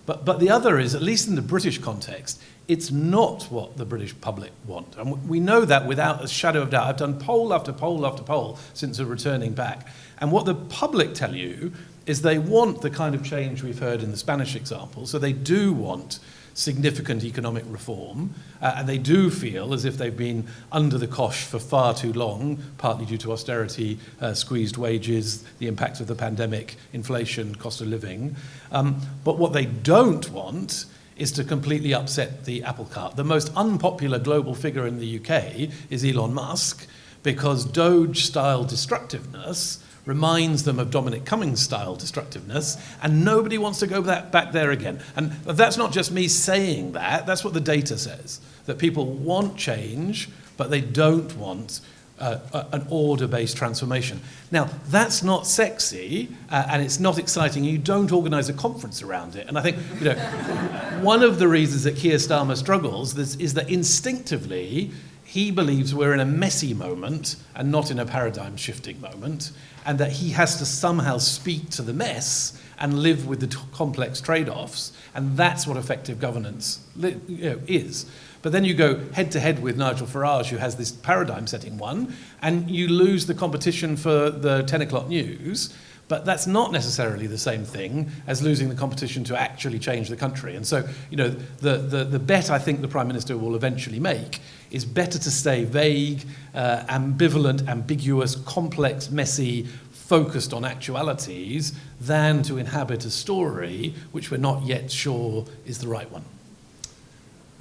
But the other is, at least in the British context, it's not what the British public want. And we know that without a shadow of doubt. I've done poll after poll after poll since returning back. And what the public tell you is they want the kind of change we've heard in the Spanish example. So they do want significant economic reform, and they do feel as if they've been under the cosh for far too long, partly due to austerity, squeezed wages, the impact of the pandemic, inflation, cost of living. But what they don't want is to completely upset the apple cart. The most unpopular global figure in the UK is Elon Musk, because Doge-style destructiveness reminds them of Dominic Cummings-style destructiveness, and nobody wants to go back there again. And that's not just me saying that, that's what the data says, that people want change, but they don't want an order-based transformation. Now, that's not sexy, and it's not exciting. You don't organize a conference around it. And I think, one of the reasons that Keir Starmer struggles is that instinctively, he believes we're in a messy moment and not in a paradigm-shifting moment, and that he has to somehow speak to the mess and live with the complex trade-offs, and that's what effective governance is. But then you go head-to-head with Nigel Farage, who has this paradigm-setting one, and you lose the competition for the 10 o'clock news, but that's not necessarily the same thing as losing the competition to actually change the country. And so, the bet I think the Prime Minister will eventually make is better to stay vague, ambivalent, ambiguous, complex, messy, focused on actualities, than to inhabit a story which we're not yet sure is the right one.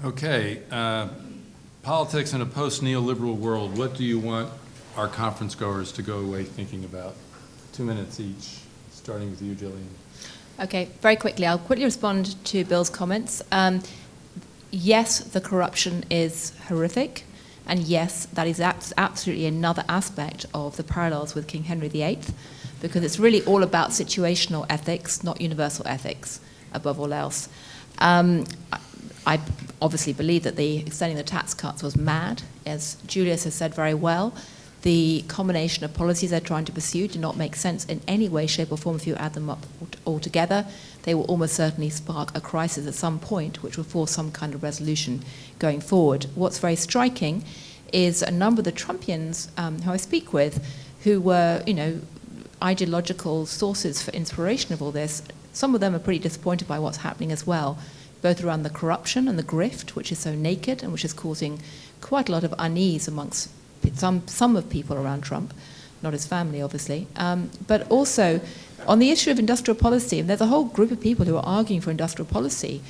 Okay, politics in a post-neoliberal world, what do you want our conference goers to go away thinking about? 2 minutes each, starting with you, Gillian. Okay,
very quickly. I'll quickly respond to Bill's comments. Yes, the corruption is horrific, and yes, that is absolutely another aspect of the parallels with King Henry VIII, because it's really all about situational ethics, not universal ethics, above all else. I obviously believe that extending the tax cuts was mad. As Julius has said very well, the combination of policies they're trying to pursue do not make sense in any way, shape, or form if you add them up all together. They will almost certainly spark a crisis at some point, which will force some kind of resolution going forward. What's very striking is a number of the Trumpians who I speak with, who were, ideological sources for inspiration of all this. Some of them are pretty disappointed by what's happening as well, both around the corruption and the grift, which is so naked and which is causing quite a lot of unease amongst some of people around Trump, not his family, obviously, but also on the issue of industrial policy. And there's a whole group of people who are arguing for industrial policy,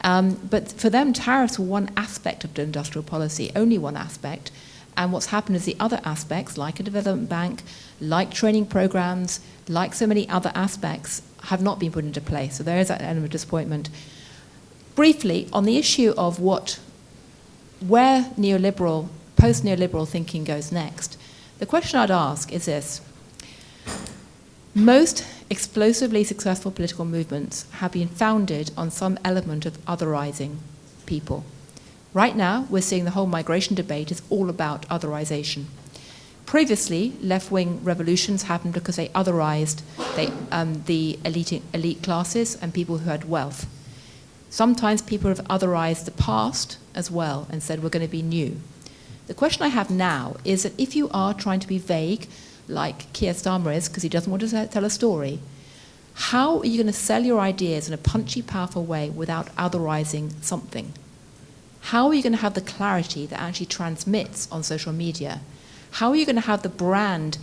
but for them, tariffs were one aspect of the industrial policy, only one aspect. And what's happened is the other aspects, like a development bank, like training programs, like so many other aspects, have not been put into place. So there is that element of disappointment. Briefly, on the issue of where post-neoliberal thinking goes next, the question I'd ask is this. Most explosively successful political movements have been founded on some element of otherizing people. Right now, we're seeing the whole migration debate is all about otherization. Previously, left-wing revolutions happened because they otherized the elite classes and people who had wealth. Sometimes people have otherized the past as well and said, we're going to be new. The question I have now is that if you are trying to be vague, like Keir Starmer is, because he doesn't want to tell a story, how are you going to sell your ideas in a punchy, powerful way without otherizing something? How are you going to have the clarity that actually transmits on social media? How are you going to have the brand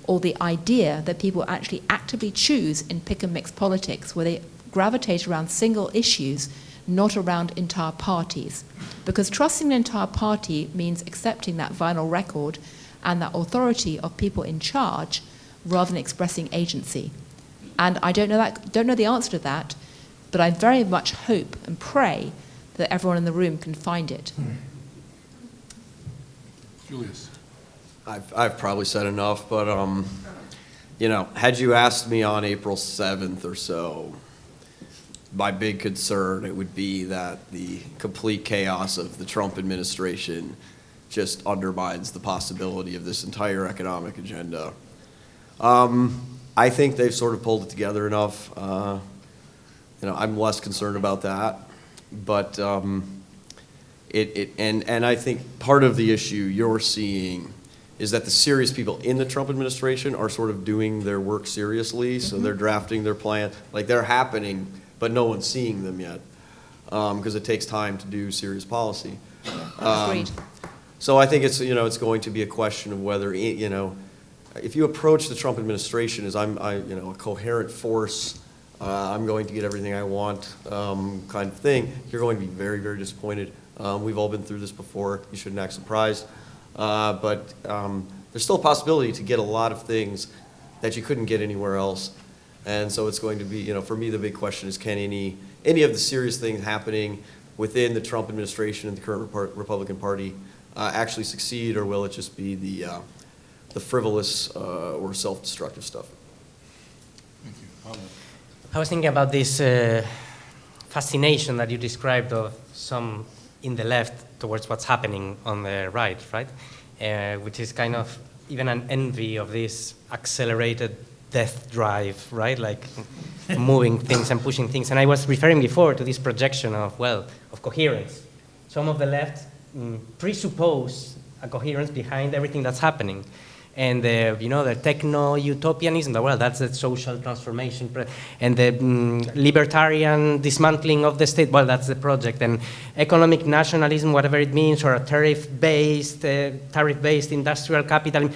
or the idea that people actually actively choose in pick and mix politics, where they gravitate around single issues, not around entire parties? Because trusting an entire party means accepting that vinyl record and that authority of people in charge rather than expressing agency. And I don't know the answer to that, but I very much hope and pray that everyone in the room can find it.
Julius.
I've probably said enough, but had you asked me on April 7th or so, my big concern, it would be that the complete chaos of the Trump administration just undermines the possibility of this entire economic agenda. I think they've sort of pulled it together enough. I'm less concerned about that. But and I think part of the issue you're seeing is that the serious people in the Trump administration are sort of doing their work seriously. So they're drafting their plan, like they're happening, but no one's seeing them yet because it takes time to do serious policy.
Agreed.
So I think it's it's going to be a question of whether if you approach the Trump administration as a coherent force, I'm going to get everything I want kind of thing, you're going to be very, very disappointed. We've all been through this before. You shouldn't act surprised. But there's still a possibility to get a lot of things that you couldn't get anywhere else. And so it's going to be, for me, the big question is, can any of the serious things happening within the Trump administration and the current Republican Party actually succeed, or will it just be the frivolous or self-destructive stuff?
Thank you. Pablo.
I was thinking about this fascination that you described of some in the left towards what's happening on the right, which is kind of even an envy of this accelerated death drive, right? Like moving things and pushing things. And I was referring before to this projection of coherence. Some of the left presuppose a coherence behind everything that's happening. And the techno-utopianism, that's the social transformation, and the libertarian dismantling of the state, that's the project, and economic nationalism, whatever it means, or a tariff-based industrial capitalism,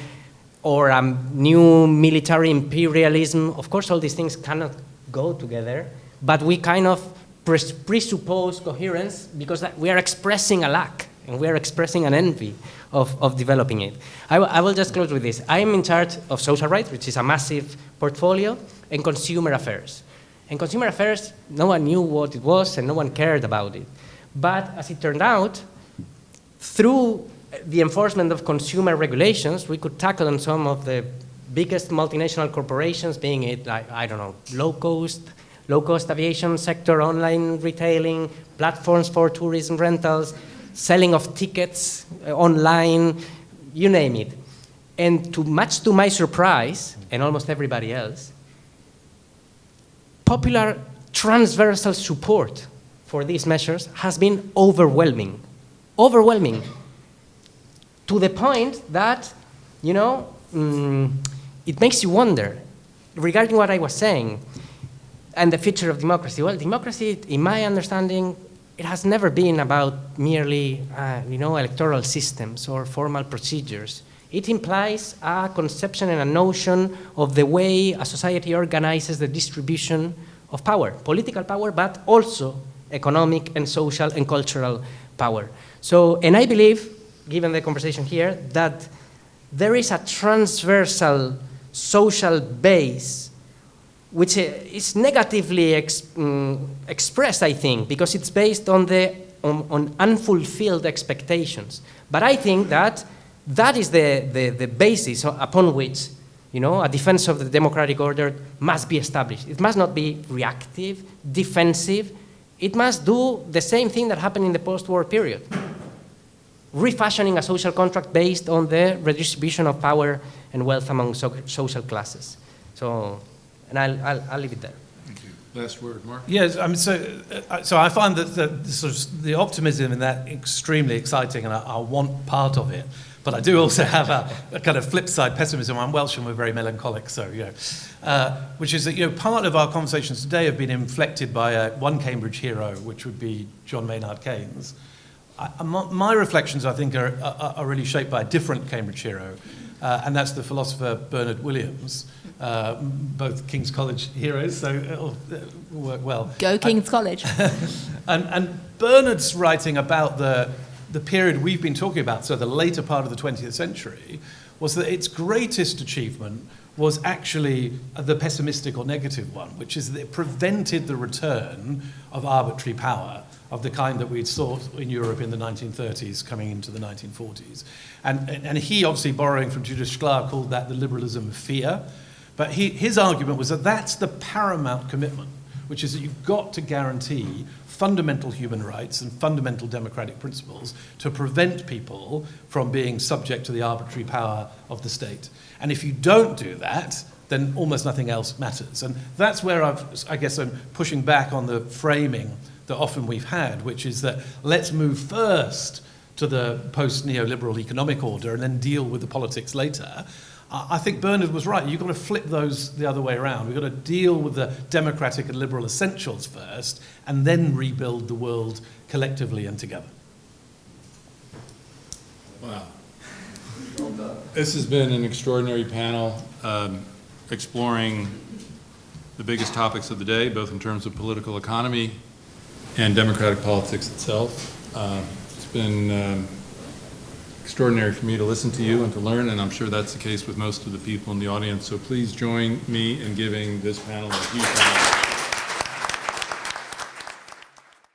or a new military imperialism. Of course, all these things cannot go together, but we kind of presuppose coherence because we are expressing a lack, and we are expressing an envy of developing it. I will just close with this. I am in charge of social rights, which is a massive portfolio, and consumer affairs. And consumer affairs, no one knew what it was and no one cared about it. But as it turned out, through the enforcement of consumer regulations, we could tackle on some of the biggest multinational corporations, being it, low-cost aviation sector, online retailing, platforms for tourism rentals, selling of tickets online, you name it. And much to my surprise, and almost everybody else, popular transversal support for these measures has been overwhelming. Overwhelming. To the point that, it makes you wonder, regarding what I was saying, and the future of democracy. Well, democracy, in my understanding, it has never been about merely, electoral systems or formal procedures. It implies a conception and a notion of the way a society organizes the distribution of power, political power, but also economic and social and cultural power. So, and I believe, given the conversation here, that there is a transversal social base which is negatively expressed, I think, because it's based on unfulfilled expectations. But I think that is the basis upon which, a defense of the democratic order must be established. It must not be reactive, defensive. It must do the same thing that happened in the post-war period, refashioning a social contract based on the redistribution of power and wealth among social classes. So. And I'll leave it there.
Thank you. Last word, Marc.
Yes, so I find that the optimism in that extremely exciting, and I want part of it. But I do also have a kind of flip side pessimism. I'm Welsh and we're very melancholic, so which is that part of our conversations today have been inflected by one Cambridge hero, which would be John Maynard Keynes. My reflections, I think, are really shaped by a different Cambridge hero, and that's the philosopher Bernard Williams. Both King's College heroes, so it'll work well.
Go King's College.
And Bernard's writing about the period we've been talking about, so the later part of the 20th century, was that its greatest achievement was actually the pessimistic or negative one, which is that it prevented the return of arbitrary power of the kind that we'd sought in Europe in the 1930s coming into the 1940s. And he, obviously borrowing from Judith Shklar, called that the liberalism of fear. But his argument was that that's the paramount commitment, which is that you've got to guarantee fundamental human rights and fundamental democratic principles to prevent people from being subject to the arbitrary power of the state. And if you don't do that, then almost nothing else matters. And that's where I guess I'm pushing back on the framing that often we've had, which is that let's move first to the post-neoliberal economic order and then deal with the politics later. I think Bernard was right. You've got to flip those the other way around. We've got to deal with the democratic and liberal essentials first and then rebuild the world collectively and together.
Wow. This has been an extraordinary panel exploring the biggest topics of the day, both in terms of political economy and democratic politics itself. It's been extraordinary for me to listen to you and to learn, and I'm sure that's the case with most of the people in the audience. So please join me in giving this panel a huge round of applause.